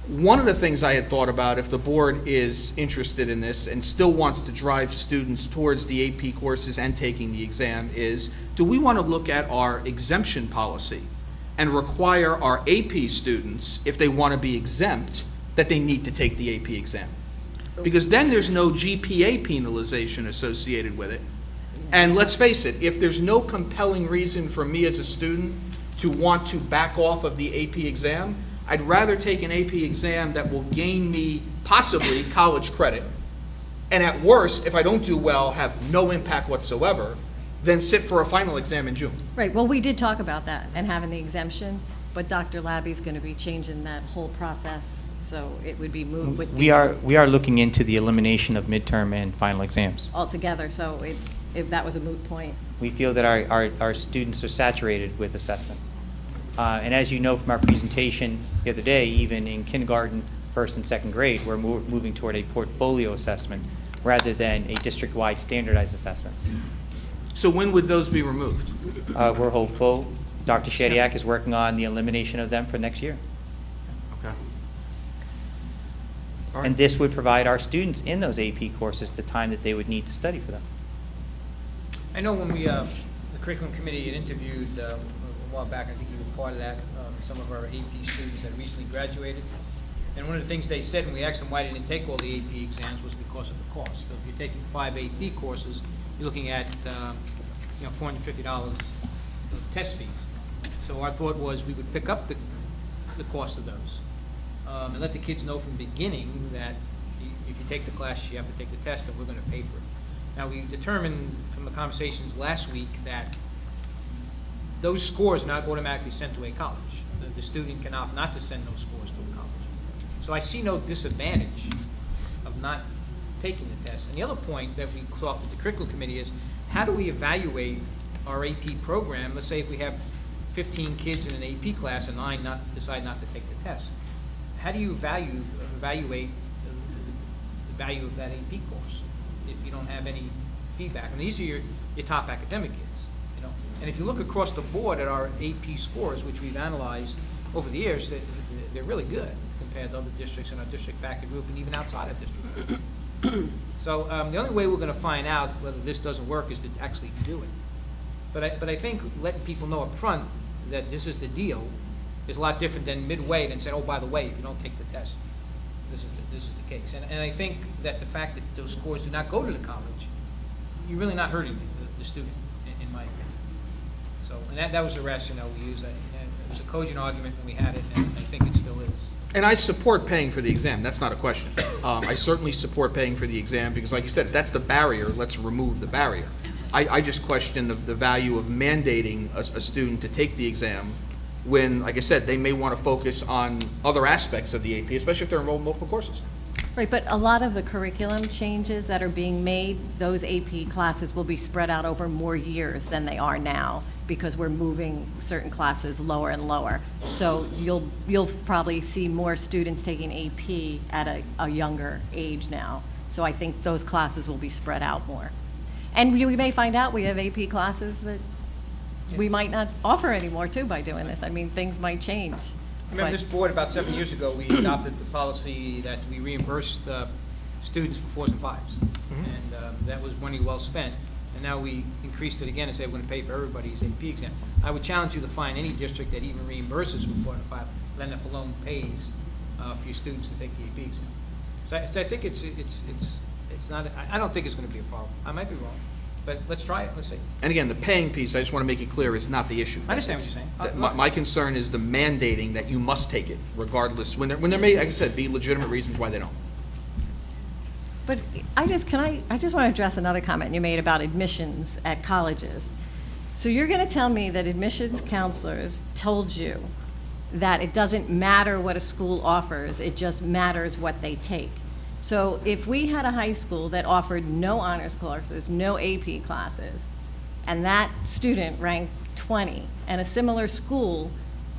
One of the things I had thought about, if the board is interested in this and still wants to drive students towards the AP courses and taking the exam, is do we want to look at our exemption policy and require our AP students, if they want to be exempt, that they need to take the AP exam? Because then there's no GPA penalization associated with it. And let's face it, if there's no compelling reason for me as a student to want to back off of the AP exam, I'd rather take an AP exam that will gain me possibly college credit, and at worst, if I don't do well, have no impact whatsoever, than sit for a final exam in June. Right, well, we did talk about that and having the exemption, but Dr. Labby's going to be changing that whole process, so it would be moved with We are looking into the elimination of midterm and final exams. altogether, so if that was a moot point. We feel that our students are saturated with assessment. And as you know from our presentation the other day, even in kindergarten, first and second grade, we're moving toward a portfolio assessment rather than a district-wide standardized assessment. So when would those be removed? We're hopeful. Dr. Shadiak is working on the elimination of them for next year. Okay. All right. And this would provide our students in those AP courses the time that they would need to study for them. I know when the curriculum committee had interviewed a while back, I think you were part of that, some of our AP students that recently graduated. And one of the things they said when we asked them why they didn't take all the AP exams was because of the cost. So if you're taking 5 AP courses, you're looking at $450 of test fees. So our thought was we would pick up the cost of those and let the kids know from the beginning that if you take the class, you have to take the test, and we're going to pay for it. Now, we determined from the conversations last week that those scores are not automatically sent to a college. The student can opt not to send those scores to a college. So I see no disadvantage of not taking the test. And the other point that we talked with the curriculum committee is, how do we evaluate our AP program? Let's say if we have 15 kids in an AP class and 9 decide not to take the test. How do you evaluate the value of that AP course if you don't have any feedback. And these are your top academic kids, you know. And if you look across the board at our AP scores, which we've analyzed over the years, they're really good compared to other districts in our district factor group and even outside of district. So the only way we're going to find out whether this doesn't work is to actually do it. But I think letting people know up front that this is the deal is a lot different than midway than saying, oh, by the way, if you don't take the test, this is the case. And I think that the fact that those scores do not go to the college, you're really not hurting the student, in my opinion. So, and that was the rationale we used. It was a cogent argument when we had it, and I think it still is. And I support paying for the exam, that's not a question. I certainly support paying for the exam, because like you said, if that's the barrier, let's remove the barrier. I just question the value of mandating a student to take the exam when, like I said, they may want to focus on other aspects of the AP, especially if they're enrolled in multiple courses. Right, but a lot of the curriculum changes that are being made, those AP classes will be spread out over more years than they are now, because we're moving certain classes lower and lower. So you'll probably see more students taking AP at a younger age now. So I think those classes will be spread out more. And we may find out we have AP classes that we might not offer anymore too by doing this. I mean, things might change. Remember, But- this board, about 7 years ago, we adopted the policy that we reimbursed students for 4s and 5s. And that was money well spent. And now we increased it again and said we're going to pay for everybody's AP exam. I would challenge you to find any district that even reimburses for 4 and 5, then if alone pays for your students to take the AP exam. So I think it's not, I don't think it's going to be a problem. I might be wrong, but let's try it, let's see. And again, the paying piece, I just want to make it clear, is not the issue. I understand what you're saying. My concern is the mandating that you must take it regardless, when there may, like I said, be legitimate reasons why they don't. But I just want to address another comment you made about admissions at colleges. So you're going to tell me that admissions counselors told you that it doesn't matter what a school offers, it just matters what they take. So if we had a high school that offered no honors classes, no AP classes, and that student ranked 20, and a similar school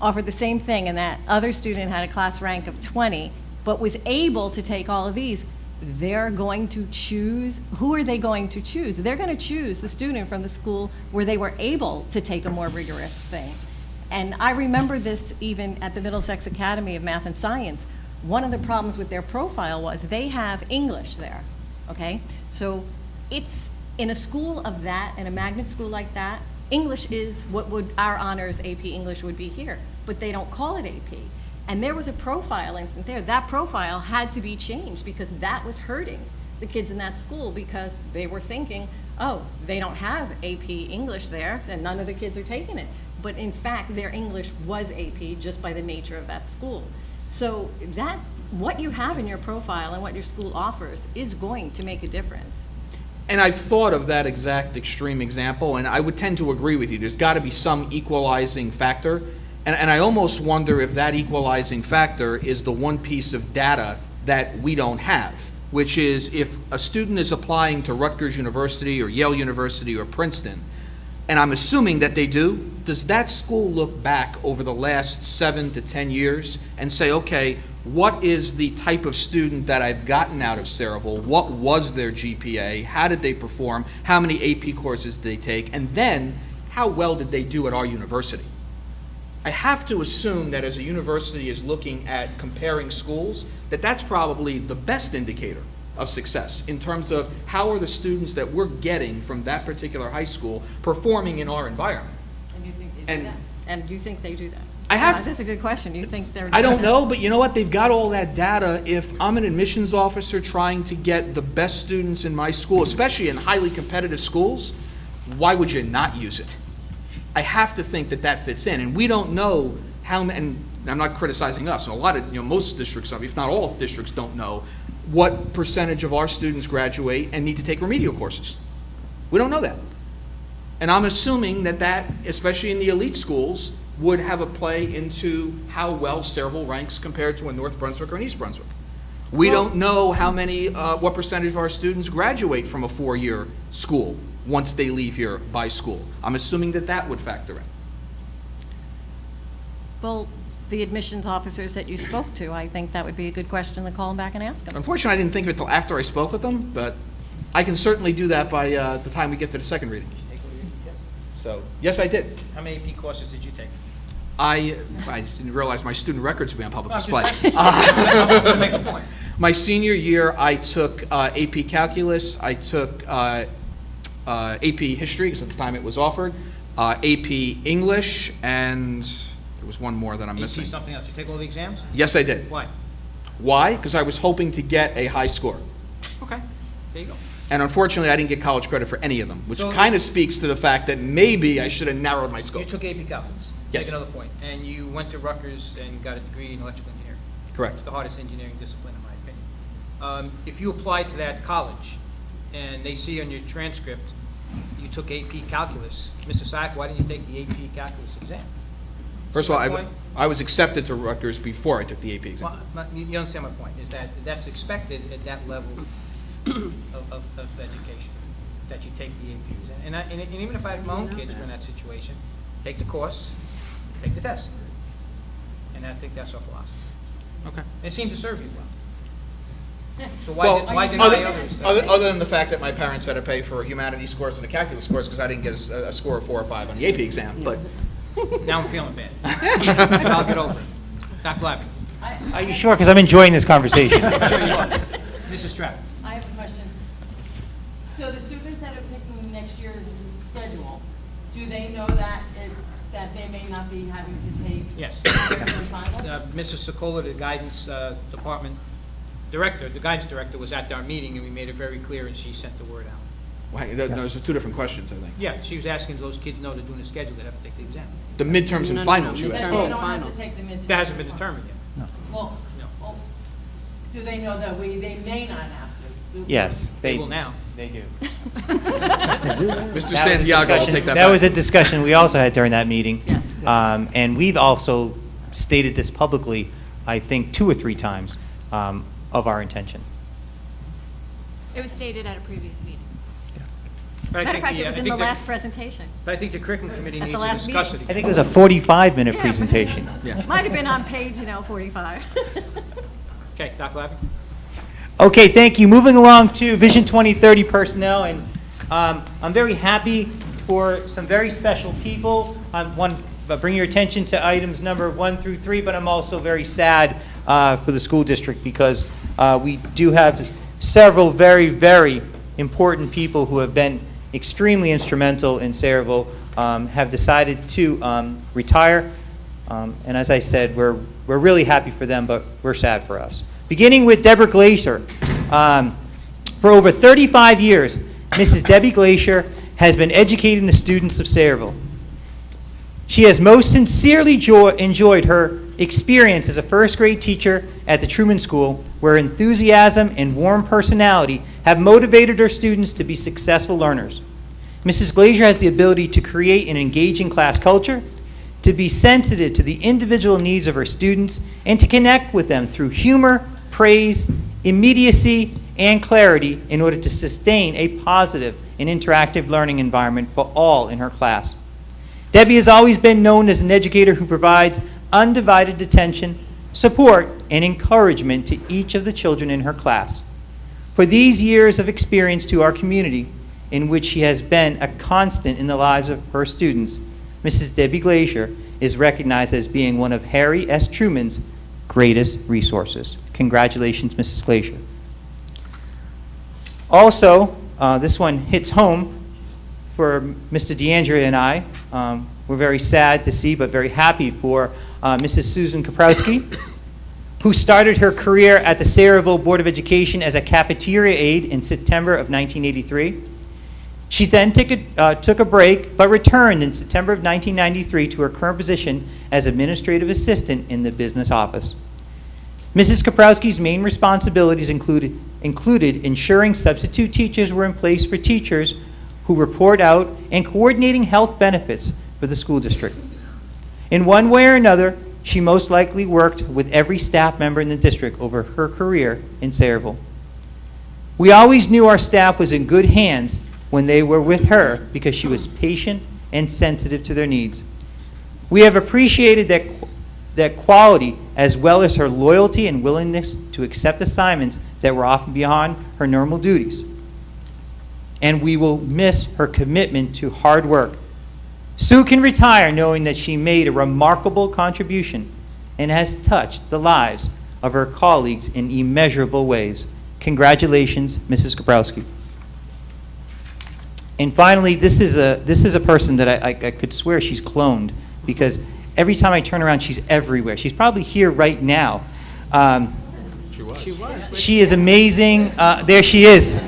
offered the same thing, and that other student had a class rank of 20, but was able to take all of these, they're going to choose, who are they going to choose? They're going to choose the student from the school where they were able to take a more rigorous thing. And I remember this even at the Middlesex Academy of Math and Science. One of the problems with their profile was they have English there, okay? So it's, in a school of that, in a magnet school like that, English is what would, our honors AP English would be here, but they don't call it AP. And there was a profile instance there. That profile had to be changed because that was hurting the kids in that school because they were thinking, oh, they don't have AP English there, and none of the kids are taking it. But in fact, their English was AP just by the nature of that school. So that, what you have in your profile and what your school offers is going to make a difference. And I've thought of that exact extreme example, and I would tend to agree with you. There's got to be some equalizing factor. And I almost wonder if that equalizing factor is the one piece of data that we don't have, which is if a student is applying to Rutgers University or Yale University or Princeton, and I'm assuming that they do, does that school look back over the last 7 to 10 years and say, okay, what is the type of student that I've gotten out of Sayreville? What was their GPA? How did they perform? How many AP courses did they take? And then, how well did they do at our university? I have to assume that as a university is looking at comparing schools, that that's probably the best indicator of success in terms of how are the students that we're getting from that particular high school performing in our environment. And you think they do that? And you think they do that? I have- That's a good question. You think they're I don't doing know, but you know what? They've got all that data. If I'm an admissions officer trying to get the best students in my school, especially in highly competitive schools, why would you not use it? I have to think that that fits in, and we don't know how, and I'm not criticizing us, and a lot of, most districts, if not all districts, don't know what percentage of our students graduate and need to take remedial courses. We don't know that. And I'm assuming that, especially in the elite schools, would have a play into how well Sayreville ranks compared to a North Brunswick or an East Brunswick. We don't know how many, what percentage of our students graduate from a 4-year school once they leave here by school. I'm assuming that would factor in. Well, the admissions officers that you spoke to, I think that would be a good question to call them back and ask them. Unfortunately, I didn't think of it until after I spoke with them, but I can certainly do that by the time we get to the second reading. So, yes, I did. How many AP courses did you take? I didn't realize my student records would be on public I'm just display. asking. To make a point. My senior year, I took AP Calculus, I took AP History, because at the time it was offered, AP English, and there was one more that I'm AP missing. something else. You take all the exams? Yes, I did. Why? Why? Because I was hoping to get a high score. Okay, there you go. And unfortunately, I didn't get college credit for any of them, which So- kind of speaks to the fact that maybe I should have narrowed my You scope. took AP Calculus. Yes. Take another point. And you went to Rutgers and got a degree in electrical engineering. Correct. It's the hardest engineering discipline, in my opinion. If you apply to that college and they see on your transcript you took AP Calculus, Mr. Sack, why didn't you take the AP Calculus exam? First of all, My point? I was accepted to Rutgers before I took the AP exam. Well, you understand my point, is that that's expected at that level of education, that you take the AP exam. And even if I had my own kids were in that situation, take the course, take the test. And I think that's our philosophy. Okay. It seemed to serve you well. So Well, why deny others? other than the fact that my parents had to pay for humanities course and a calculus course because I didn't get a score of 4 or 5 on the AP exam, but Now I'm feeling bad. I'll get over it. Stop clapping. Are you sure? Because I'm enjoying this conversation. I'm sure you are. Mrs. Stratton. I have a question. So the students that are picking next year's schedule, do they know that that they may not be having to take? Yes. Final? Mrs. Sokola, the guidance department director, the guidance director was at our meeting, and we made it very clear, and she sent the word out. those are 2 different questions, I think. Yeah, she was asking those kids know they're doing a schedule, they have to take the exam. The midterms and finals, you That asked. they Oh. don't have to take the midterm? That hasn't been determined yet. Well, No. well, do they know that they may not have to? Yes, They will now. They do. Mr. That was a Santiago will discussion- take that That was a back. discussion we also had during that meeting. Yes. And we've also stated this publicly, I think, 2 or 3 times, of our intention. It was stated at a previous meeting. But I Matter of think fact, the- it was I in think the the- last presentation. But I think the curriculum committee At the needs to last discuss it meeting. I again. think it was a 45-minute Yeah. presentation. Yeah. Might have been on page, 45. Okay, Dr. Lappy? Okay, thank you. Moving along to Vision 2030 personnel, and I'm very happy for some very special people. I want to bring your attention to items number 1 through 3, but I'm also very sad for the school district because we do have several very, very important people who have been extremely instrumental in Sayreville, have decided to retire. And as I said, we're really happy for them, but we're sad for us. Beginning with Deborah Glacier. For over 35 years, Mrs. Debbie Glacier has been educating the students of Sayreville. She has most sincerely enjoyed her experience as a first-grade teacher at the Truman School, where enthusiasm and warm personality have motivated her students to be successful learners. Mrs. Glacier has the ability to create an engaging class culture, to be sensitive to the individual needs of her students, and to connect with them through humor, praise, immediacy, and clarity in order to sustain a positive and interactive learning environment for all in her class. Debbie has always been known as an educator who provides undivided attention, support, and encouragement to each of the children in her class. For these years of experience to our community, in which she has been a constant in the lives of her students, Mrs. Debbie Glacier is recognized as being one of Harry S. Truman's greatest resources. Congratulations, Mrs. Glacier. Also, this one hits home for Mr. DeAndrea and I. We're very sad to see, but very happy for Mrs. Susan Kaprowski, who started her career at the Sayreville Board of Education as a cafeteria aide in September of 1983. She then took a break, but returned in September of 1993 to her current position as administrative assistant in the business office. Mrs. Kaprowski's main responsibilities included ensuring substitute teachers were in place for teachers who report out and coordinating health benefits for the school district. In one way or another, she most likely worked with every staff member in the district over her career in Sayreville. We always knew our staff was in good hands when they were with her because she was patient and sensitive to their needs. We have appreciated that quality, as well as her loyalty and willingness to accept assignments that were often beyond her normal duties. And we will miss her commitment to hard work. Sue can retire knowing that she made a remarkable contribution and has touched the lives of her colleagues in immeasurable ways. Congratulations, Mrs. Gabrowski. And finally, this is a person that I could swear she's cloned, because every time I turn around, she's everywhere. She's probably here right now. She is amazing. There she is.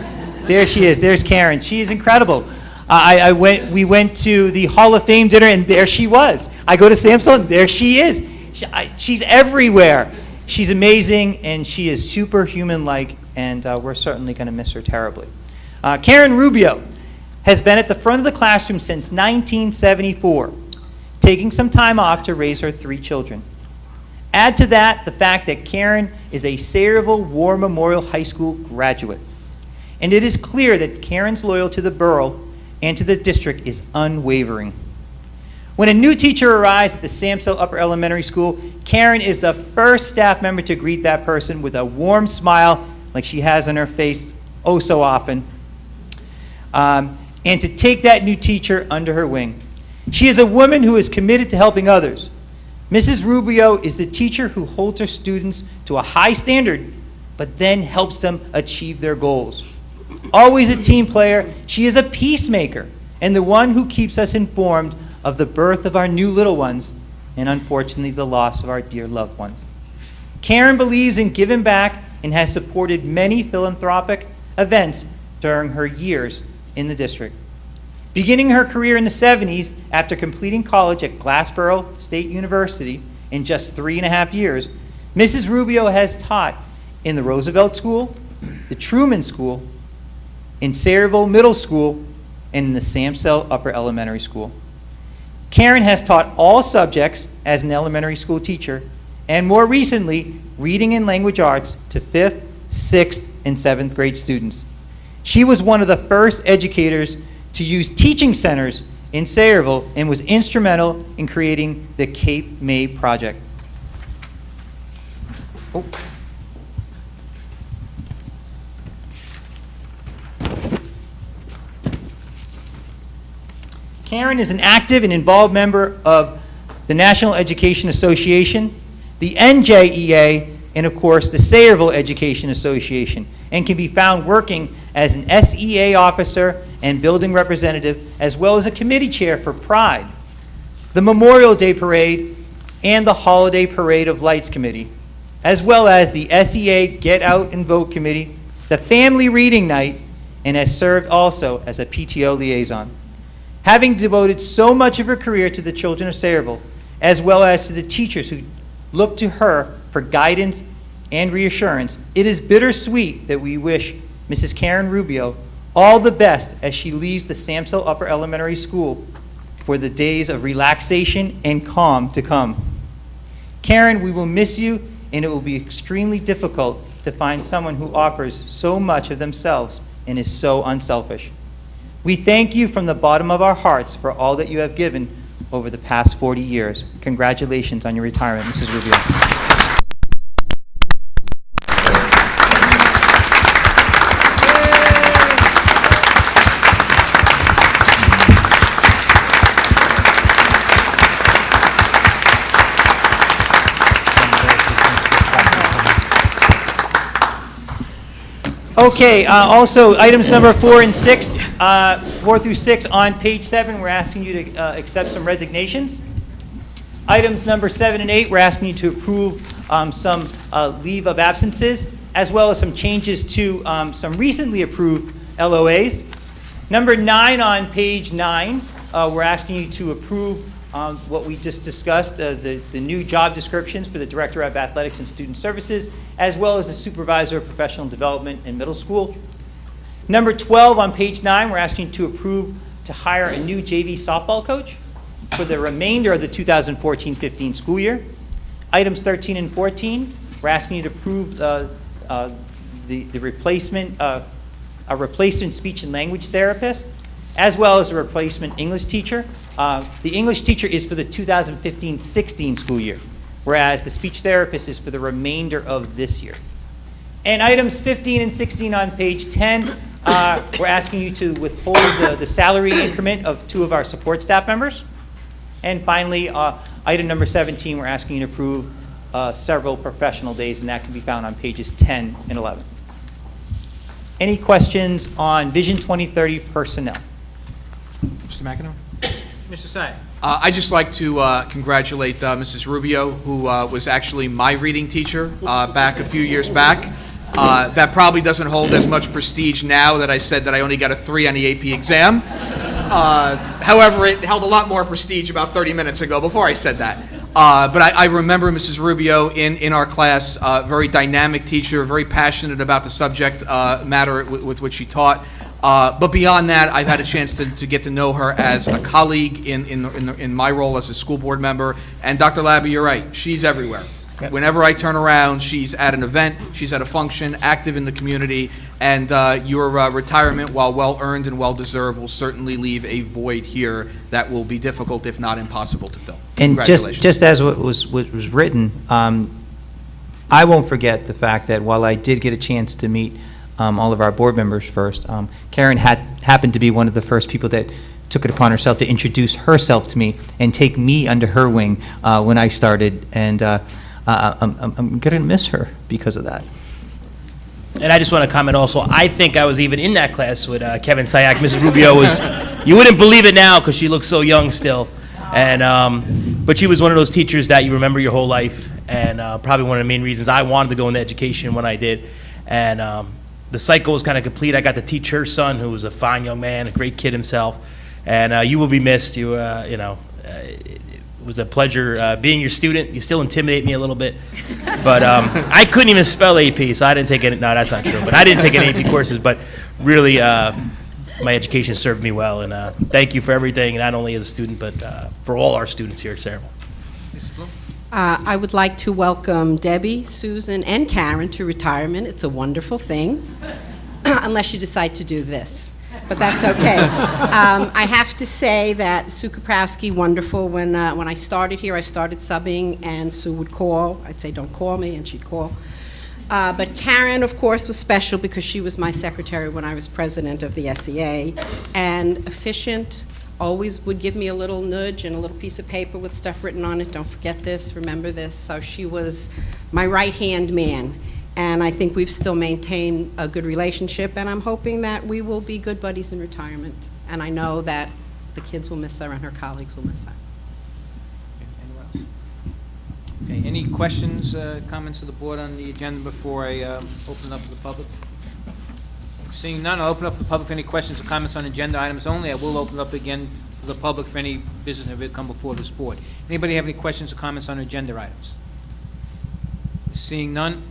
There she is. There's Karen. She is incredible. We went to the Hall of Fame dinner, and there she was. I go to Samsung, and there she is. She's everywhere. She's amazing, and she is superhuman-like, and we're certainly going to miss her terribly. Karen Rubio has been at the front of the classroom since 1974, taking some time off to raise her 3 children. Add to that the fact that Karen is a Sayreville War Memorial High School graduate. And it is clear that Karen's loyalty to the borough and to the district is unwavering. When a new teacher arrives at the Samsel Upper Elementary School, Karen is the first staff member to greet that person with a warm smile like she has on her face oh so often, and to take that new teacher under her wing. She is a woman who is committed to helping others. Mrs. Rubio is the teacher who holds her students to a high standard, but then helps them achieve their goals. Always a team player, she is a peacemaker and the one who keeps us informed of the birth of our new little ones and unfortunately the loss of our dear loved ones. Karen believes in giving back and has supported many philanthropic events during her years in the district. Beginning her career in the 70s, after completing college at Glassboro State University in just 3.5 years, Mrs. Rubio has taught in the Roosevelt School, the Truman School, in Sayreville Middle School, and in the Samsel Upper Elementary School. Karen has taught all subjects as an elementary school teacher, and more recently, reading and language arts to 5th, 6th, and 7th grade students. She was one of the first educators to use teaching centers in Sayreville and was instrumental in creating the Cape May Project. Oh. Karen is an active and involved member of the National Education Association, the NJEA, and of course the Sayreville Education Association, and can be found working as an SEA officer and building representative, as well as a committee chair for Pride, the Memorial Day Parade, and the Holiday Parade of Lights Committee, as well as the SEA Get Out and Vote Committee, the Family Reading Night, and has served also as a PTO liaison. Having devoted so much of her career to the children of Sayreville, as well as to the teachers who look to her for guidance and reassurance, it is bittersweet that we wish Mrs. Karen Rubio all the best as she leaves the Samsel Upper Elementary School for the days of relaxation and calm to come. Karen, we will miss you, and it will be extremely difficult to find someone who offers so much of themselves and is so unselfish. We thank you from the bottom of our hearts for all that you have given over the past 40 years. Congratulations on your retirement, Mrs. Rubio. Okay, also items number 4 and 6, 4 through 6 on page 7, we're asking you to accept some resignations. Items number 7 and 8, we're asking you to approve some leave of absences, as well as some changes to some recently approved LOAs. Number 9 on page 9, we're asking you to approve what we just discussed, the new job descriptions for the Director of Athletics and Student Services, as well as the Supervisor of Professional Development in Middle School. Number 12 on page 9, we're asking you to approve to hire a new JV softball coach for the remainder of the 2014-15 school year. Items 13 and 14, we're asking you to approve the replacement, a replacement speech and language therapist, as well as a replacement English teacher. The English teacher is for the 2015-16 school year. whereas the speech therapist is for the remainder of this year. And items 15 and 16 on page 10, we're asking you to withhold the salary increment of 2 of our support staff members. And finally, item number 17, we're asking you to approve several professional days, and that can be found on pages 10 and 11. Any questions on Vision 2030 personnel? Mr. McEnroe? Mr. Sy? I'd just like to congratulate Mrs. Rubio, who was actually my reading teacher back a few years back. That probably doesn't hold as much prestige now that I said that I only got a 3 on the AP exam. However, it held a lot more prestige about 30 minutes ago before I said that. But I remember Mrs. Rubio in our class, very dynamic teacher, very passionate about the subject matter with which she taught. But beyond that, I've had a chance to get to know her as a colleague in my role as a school board member. And Dr. Labby, you're right, she's everywhere. Yep. Whenever I turn around, she's at an event, she's at a function, active in the community, and your retirement, while well-earned and well-deserved, will certainly leave a void here that will be difficult, if not impossible, to fill. And Congratulations. just as what was written, I won't forget the fact that while I did get a chance to meet all of our board members first, Karen happened to be one of the first people that took it upon herself to introduce herself to me and take me under her wing when I started, and I'm going to miss her because of that. And I just want to comment also, I think I was even in that class with Kevin Sayak. Mrs. Rubio was, you wouldn't believe it now because she looks so young still. And but she was one of those teachers that you remember your whole life, and probably one of the main reasons I wanted to go into education when I did. And the cycle was kind of complete. I got to teach her son, who was a fine young man, a great kid himself. And you will be missed. It was a pleasure being your student. You still intimidate me a little bit. But I couldn't even spell AP, so I didn't take any, no, that's not true. But I didn't take any AP courses, but really my education served me well. And thank you for everything, not only as a student, but for all our students here at Sayreville. I would like to welcome Debbie, Susan, and Karen to retirement. It's a wonderful thing, unless you decide to do this. But that's okay. I have to say that Sue Kaprowski, wonderful. When I started here, I started subbing, and Sue would call. I'd say, don't call me, and she'd call. But Karen, of course, was special because she was my secretary when I was president of the SEA, and efficient, always would give me a little nudge and a little piece of paper with stuff written on it. Don't forget this, remember this. So she was my right-hand man. And I think we've still maintained a good relationship, and I'm hoping that we will be good buddies in retirement. And I know that the kids will miss her and her colleagues will miss her. Anyone else? Okay, any questions, comments of the board on the agenda before I open up to the public? Seeing none, I'll open up to the public for any questions or comments on agenda items only. I will open up again to the public for any business that will come before this board. Anybody have any questions or comments on agenda items? Seeing none,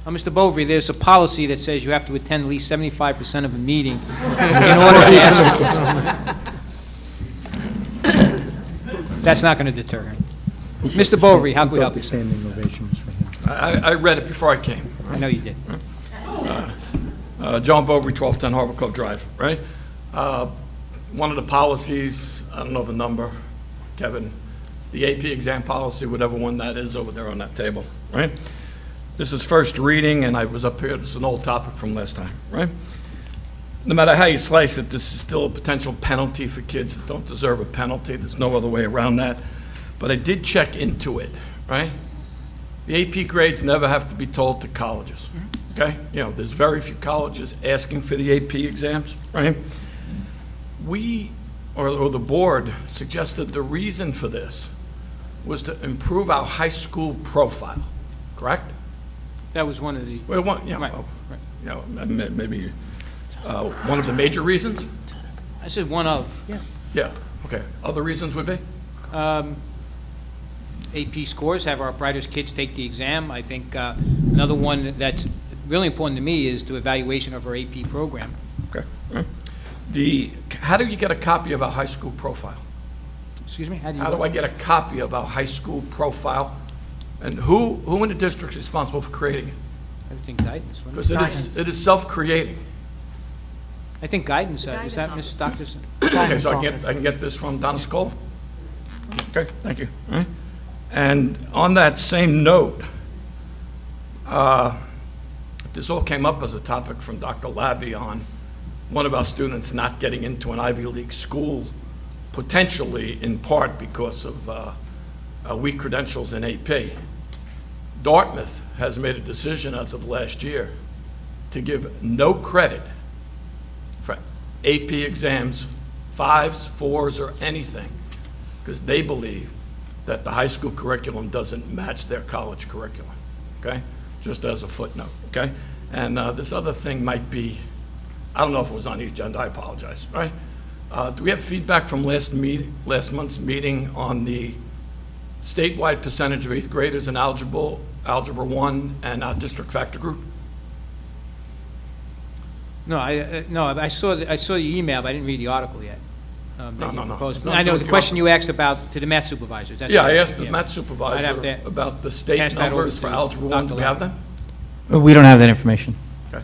Mr. Bovary, there's a policy that says you have to attend at least 75% of a meeting in order to ask. That's not going to deter him. Mr. Bovary, how can we help you? Standing ovations for him. I read it before I came. I know you did. John Bovary, 1210 Harbor Club Drive, right? One of the policies, I don't know the number, Kevin, the AP exam policy, whatever one that is over there on that table, right? This is first reading, and I was up here, this is an old topic from last time, right? No matter how you slice it, this is still a potential penalty for kids that don't deserve a penalty. There's no other way around that. But I did check into it, right? The AP grades never have to be told to colleges, okay? You know, there's very few colleges asking for the AP exams, right? We, or the board, suggested the reason for this was to improve our high school profile, correct? That was one of the... Well, one, yeah, Right, oh, right. you know, maybe one of the major reasons? I said one of. Yeah, okay. Other reasons would be? AP scores, have our brightest kids take the exam. I think another one that's really important to me is the evaluation of our AP program. Okay. All right. How do you get a copy of our high school profile? Excuse me? How do I get a copy of our high school profile? And who in the district is responsible for creating it? Everything guidance. Because it is self-creating. I think guidance, is that Ms. Doctorson? Okay, so I can get this from Donna Skoll? Okay, thank you. All right. And on that same note, this all came up as a topic from Dr. Labby on one of our students not getting into an Ivy League school, potentially in part because of weak credentials in AP. Dartmouth has made a decision as of last year to give no credit for AP exams, 5s, 4s, or anything, because they believe that the high school curriculum doesn't match their college curriculum, okay? Just as a footnote, okay? And this other thing might be, I don't know if it was on the agenda, I apologize, right? Do we have feedback from last month's meeting on the statewide percentage of 8th graders in Algebra 1 and district factor group? No, I saw the email, but I didn't read the article yet. No. I know the question you asked about to the math supervisors. That's Yeah, what I it asked is. the Yeah. math I'd supervisor have to about the state pass that over numbers for to Algebra 1. Do we have Dr. them? We don't have that information. Okay.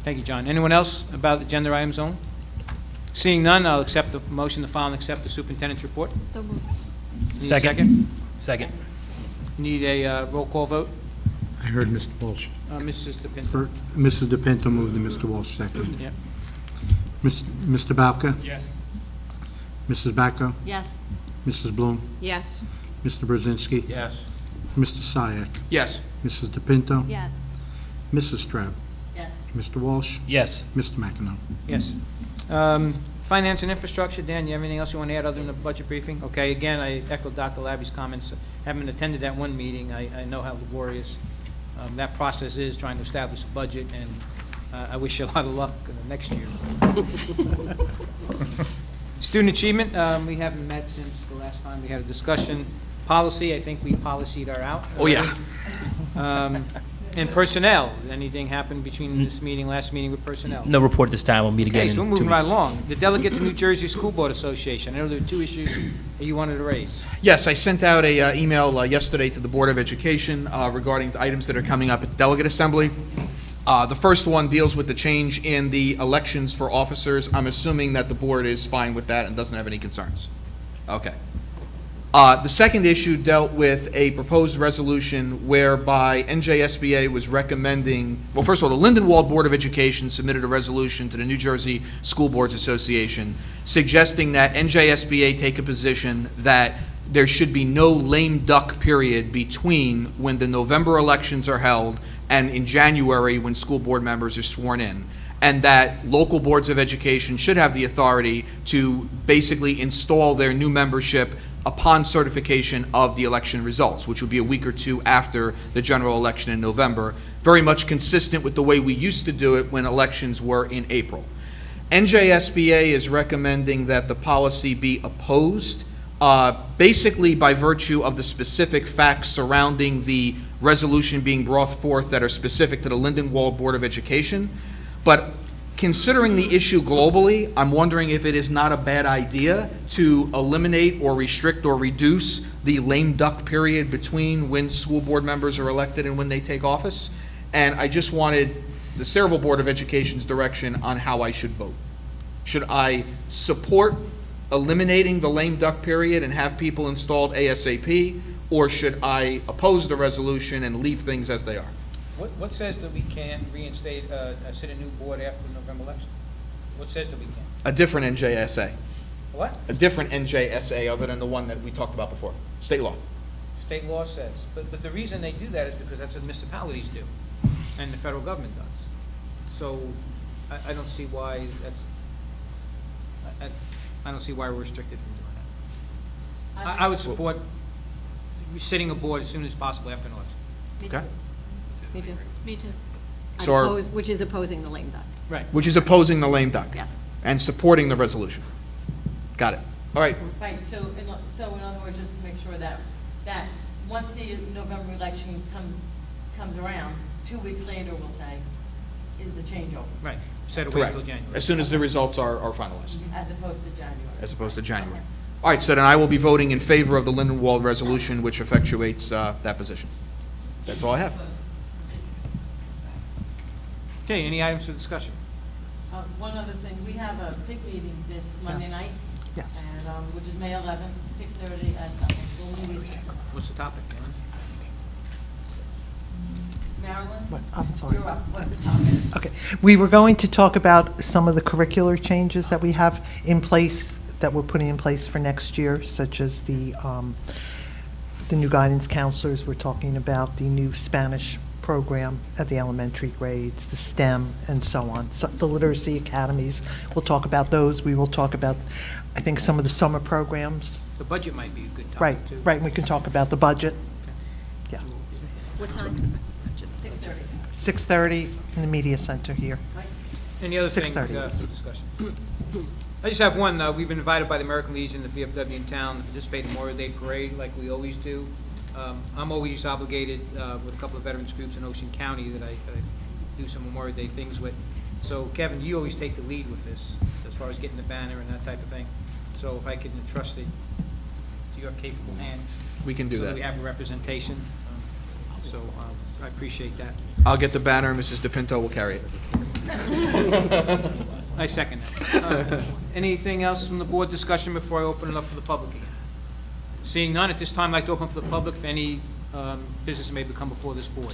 Thank you, John. Anyone else about agenda items only? Seeing none, I'll accept the motion to file and accept the superintendent's report. So moved. Need a second? Second. Need a roll call vote? I heard Mr. Walsh. Mrs. DePinto. Mrs. DePinto moved and Mr. Walsh second. Yeah. Mr. Bauka? Yes. Mrs. Bacco? Yes. Mrs. Bloom? Yes. Mr. Brzezinski? Yes. Mr. Syak? Yes. Mrs. DePinto? Yes. Mrs. Stroud? Yes. Mr. Walsh? Yes. Mr. McEnroe? Yes. Finance and infrastructure, Dan, you have anything else you want to add other than the budget briefing? Okay, again, I echo Dr. Labby's comments. Having attended that one meeting, I know how laborious that process is, trying to establish a budget, and I wish you a lot of luck next year. Student achievement, we haven't met since the last time we had a discussion. Policy, I think we policied our out. Oh, yeah. And personnel, anything happened between this meeting, last meeting with personnel? No report this time. We'll meet again Okay, in so we're 2 moving right weeks. along. The delegate to New Jersey School Board Association, I know there were 2 issues that you wanted to raise. Yes, I sent out a email yesterday to the Board of Education regarding the items that are coming up at the Delegate Assembly. The first one deals with the change in the elections for officers. I'm assuming that the board is fine with that and doesn't have any concerns. Okay. The second issue dealt with a proposed resolution whereby NJSBA was recommending, well, first of all, the Lindenwold Board of Education submitted a resolution to the New Jersey School Boards Association suggesting that NJSBA take a position that there should be no lame duck period between when the November elections are held and in January when school board members are sworn in, and that local boards of education should have the authority to basically install their new membership upon certification of the election results, which would be a week or 2 after the general election in November, very much consistent with the way we used to do it when elections were in April. NJSBA is recommending that the policy be opposed, basically by virtue of the specific facts surrounding the resolution being brought forth that are specific to the Lindenwold Board of Education. But considering the issue globally, I'm wondering if it is not a bad idea to eliminate or restrict or reduce the lame duck period between when school board members are elected and when they take office. And I just wanted the Sayreville Board of Education's direction on how I should vote. Should I support eliminating the lame duck period and have people installed ASAP, or should I oppose the resolution and leave things as they are? What says that we can reinstate, sit a new board after the November election? What says that we can? A different NJSA. What? A different NJSA other than the one that we talked about before. State law. State law says. But the reason they do that is because that's what municipalities do, and the federal government does. So I don't see why that's, I don't see why we're restricted from doing that. I would support sitting a board as soon as possible after an election. Okay. Me too. Me too. So our- Which is opposing the lame duck. Right. Which is opposing the lame duck. Yes. And supporting the resolution. Got it. All right. Right, so in other words, just to make sure that once the November election comes around, 2 weeks later, we'll say, is the changeover, Right. Instead of wait Correct. until January. As soon as the results are finalized. as opposed to January. As opposed to January. All right, so then I will be voting in favor of the Lindenwold resolution, which effectuates that position. That's all I have. Okay, any items for discussion? One other thing, we have a big meeting this Monday Yes. night. Yes. And, which is May 11th, 6:30 at the Meeting Center. What's the topic, man? Marilyn? What? I'm sorry. You're up. What's the topic? Okay. We were going to talk about some of the curricular changes that we have in place, that we're putting in place for next year, such as the new guidance counselors. We're talking about the new Spanish program at the elementary grades, the STEM, and so on. So the literacy academies, we'll talk about those. We will talk about, I think, some of the summer programs. The budget might be a good topic, Right, too. right. We can talk about the budget. Yeah. What time? 6:30. 6:30 in the media center here. Any other thing 6:30. for discussion? I just have one. We've been invited by the American Legion, the VFW in town, to participate in Memorial Day Parade like we always do. I'm always obligated with a couple of veterans groups in Ocean County that I do some Memorial Day things with. So Kevin, you always take the lead with this as far as getting the banner and that type of thing. So if I could entrust it to your capable hands. We can do So that. we have a representation. So I appreciate that. I'll get the banner, Mrs. DePinto will carry it. I second that. Anything else from the board discussion before I open it up for the public again? Seeing none, at this time, I'd like to open for the public for any business that may come before this board.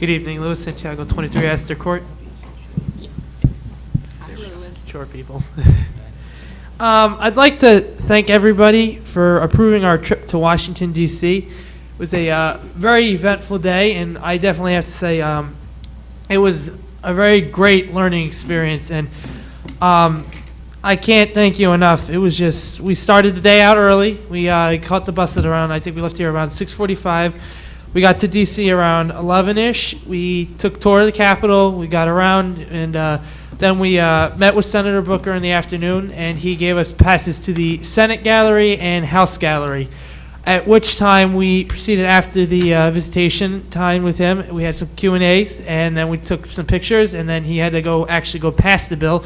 Good evening, Louis Santiago, 23 Astor Court. Short people. I'd like to thank everybody for approving our trip to Washington, D.C. It was a very eventful day, and I definitely have to say it was a very great learning experience, and I can't thank you enough. It was just, we started the day out early. We caught the bus at around, I think we left here around 6:45. We got to D.C. around 11-ish. We took a tour of the Capitol. We got around, and then we met with Senator Booker in the afternoon, and he gave us passes to the Senate Gallery and House Gallery, at which time we proceeded after the visitation time with him. We had some Q&As, and then we took some pictures, and then he had to actually go past the bill.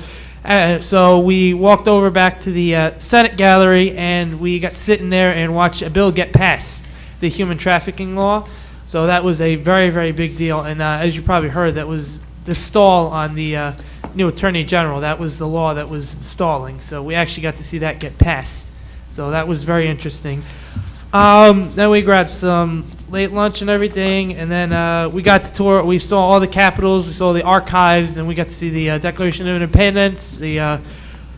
So we walked over back to the Senate Gallery, and we got sitting there and watched a bill get passed, the human trafficking law. So that was a very, very big deal. And as you probably heard, that was the stall on the new Attorney General. That was the law that was stalling. So we actually got to see that get passed. So that was very interesting. Then we grabbed some late lunch and everything, and then we got to tour. We saw all the capitals, we saw the archives, and we got to see the Declaration of Independence, the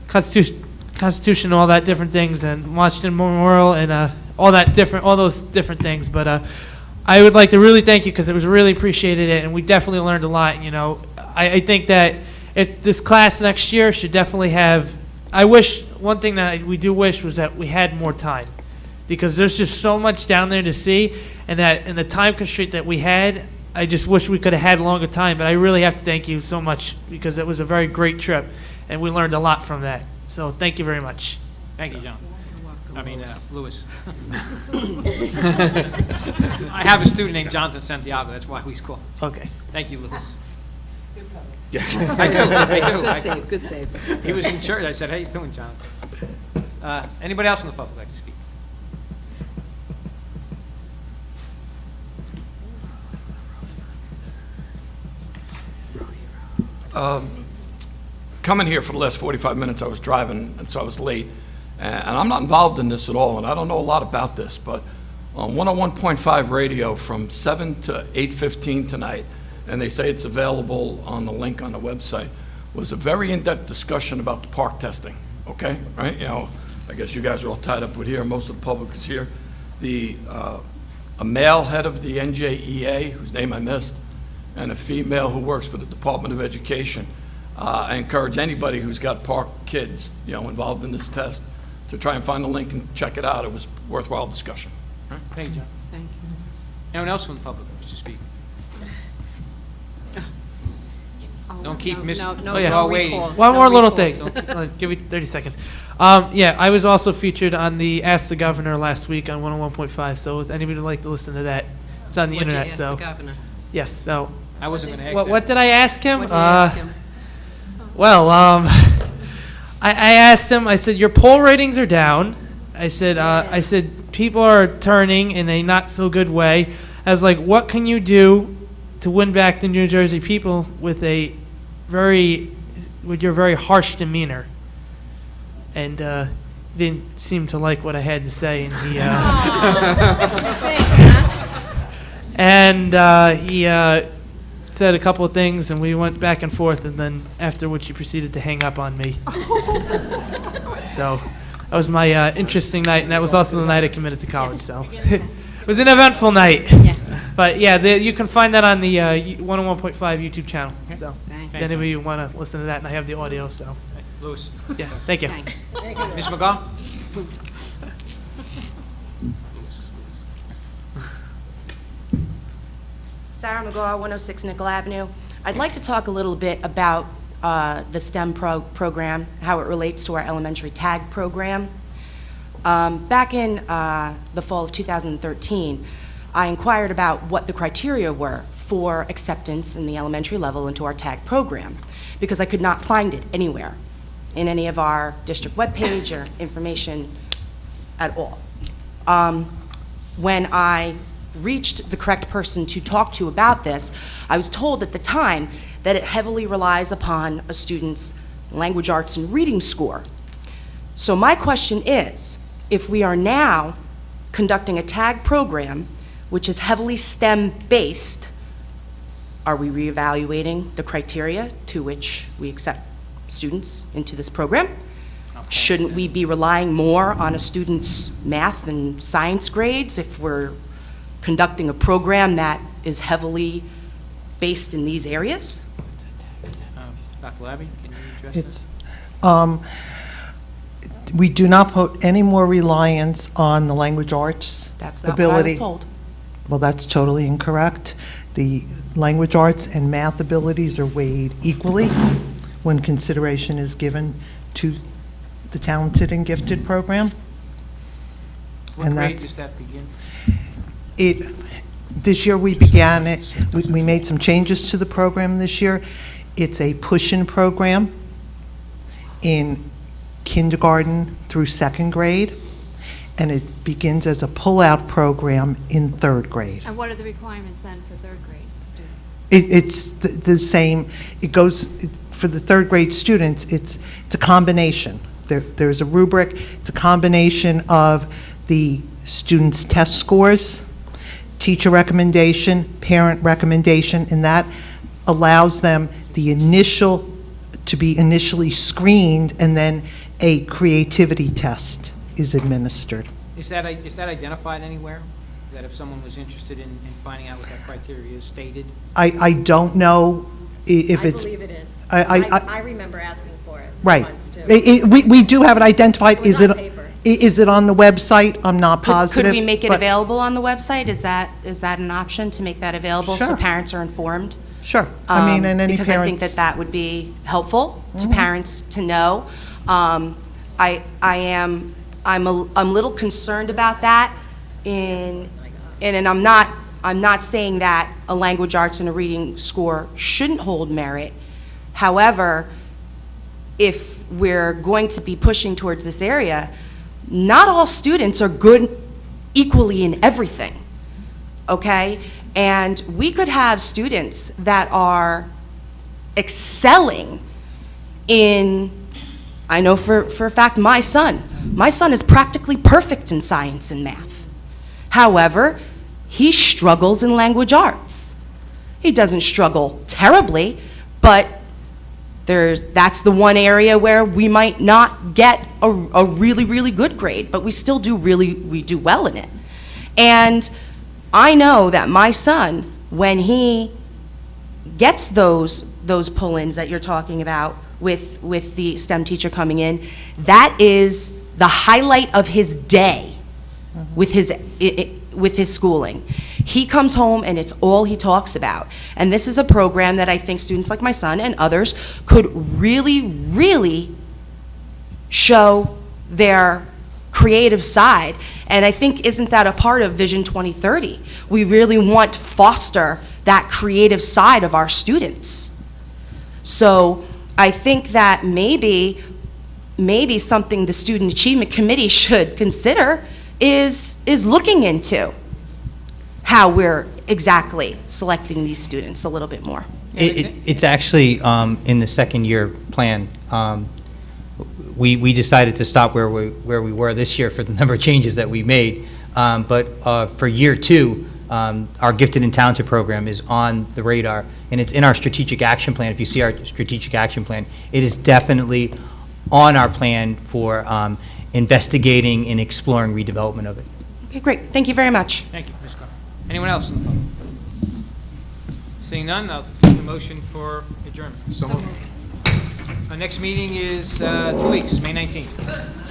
Constitution, all that different things, and Washington Memorial, and all those different things. But I would like to really thank you because it was really appreciated, and we definitely learned a lot. You know, I think that this class next year should definitely have. One thing that we do wish was that we had more time, because there's just so much down there to see, and that in the time constraint that we had, I just wish we could have had longer time. But I really have to thank you so much, because it was a very great trip, and we learned a lot from that. So thank you very much. Thank you, John. I mean, Louis. I have a student named Jonathan Santiago. That's why he's called. Okay. Thank you, Louis. Yeah. I do. Good save, good save. He was in church. I said, "How you doing, Jonathan?" Anybody else from the public like to speak? Coming here for the last 45 minutes, I was driving, and so I was late. And I'm not involved in this at all, and I don't know a lot about this, but on 101.5 radio from 7 to 8:15 tonight, and they say it's available on the link on the website, was a very in-depth discussion about the park testing, okay? Right? You know, I guess you guys are all tied up with here, most of the public is here. A male head of the NJEA, whose name I missed, and a female who works for the Department of Education. I encourage anybody who's got park kids, you know, involved in this test to try and find the link and check it out. It was a worthwhile discussion. Right? Thank you, John. Thank you. Anyone else from the public who wishes to speak? Oh, Don't keep no, missing. no, no, Oh, yeah. no We're waiting. recalls, One no more little recalls. thing. Give me 30 seconds. Yeah, I was also featured on the Ask the Governor last week on 101.5, so if anybody would like to listen to that, it's on the What'd you internet. ask So the governor? yes, so I wasn't going to ask that. what did I ask him? What'd you ask him? Well, I asked him. I said, your poll ratings are down. I said people are turning in a not so good way. I was like, what can you do to win back the New Jersey people with a very with your very harsh demeanor. And he didn't seem to like what I had to say, and he said a couple of things, and we went back and forth, and then after which he proceeded to hang up on me. So that was my interesting night, and that was also the night I committed to college. So it was an eventful night. Yeah. But yeah, you can find that on the 101.5 YouTube channel. So Thank if any of you want to listen to that, and I have the audio. So Louis. yeah, thank you. Thanks. Ms. McGough? Sarah McGaw, 106 Nickel Avenue. I'd like to talk a little bit about the STEM program, how it relates to our elementary tag program. Back in the fall of 2013, I inquired about what the criteria were for acceptance in the elementary level into our tag program, because I could not find it anywhere in any of our district webpage or information at all. When I reached the correct person to talk to about this, I was told at the time that it heavily relies upon a student's language arts and reading score. So my question is, if we are now conducting a tag program which is heavily STEM-based, are we reevaluating the criteria to which we accept students into this program? Shouldn't we be relying more on a student's math and science grades if we're conducting a program that is heavily based in these areas? Dr. Labby, can you address this? It's, we do not put any more reliance on the language arts That's not ability. what I was told. Well, that's totally incorrect. The language arts and math abilities are weighed equally when consideration is given to the talented and gifted program. What And grade that's- does that begin? This year we began it, we made some changes to the program this year. It's a push-in program in kindergarten through second grade, and it begins as a pull-out program in third grade. And what are the requirements then for third grade students? It's the same, it goes, for the third grade students, it's a combination. There's a rubric, it's a combination of the students' test scores, teacher recommendation, parent recommendation, and that allows them to be initially screened, and then a creativity test is administered. Is that identified anywhere? That if someone was interested in finding out what that criteria is stated? I don't know if it's... I believe it is. I I remember asking for it Right. once, too. We do have it identified. It was on paper. Is it on the website? I'm not positive. Could we make it but- available on the website? Is that an option to make that available so Sure. parents are informed? Sure. I mean, and any Because I think parents... that would be helpful to parents to know. I'm a little concerned about that and I'm not saying that a language arts and a reading score shouldn't hold merit. However, if we're going to be pushing towards this area, not all students are good equally in everything, okay? And we could have students that are excelling in, I know for a fact, my son is practically perfect in science and math. However, he struggles in language arts. He doesn't struggle terribly, but that's the one area where we might not get a really, really good grade, but we still we do well in it. And I know that my son, when he gets those pull-ins that you're talking about with the STEM teacher coming in, that is the highlight of his day with his schooling. He comes home and it's all he talks about. And this is a program that I think students like my son and others could really, really show their creative side. And I think, isn't that a part of Vision 2030? We really want to foster that creative side of our students. So I think that maybe something the Student Achievement Committee should consider is looking into how we're exactly selecting these students a little bit more. It's actually in the second-year plan. We decided to stop where we were this year for the number of changes that we made. But for year 2, our Gifted and Talented program is on the radar, and it's in our strategic action plan. If you see our strategic action plan, it is definitely on our plan for investigating and exploring redevelopment of it. Okay, great. Thank you very much. Thank you, Ms. Carr. Anyone else in the public? Seeing none, I'll accept the motion for adjournment. So moved. Our next meeting is 2 weeks, May 19th.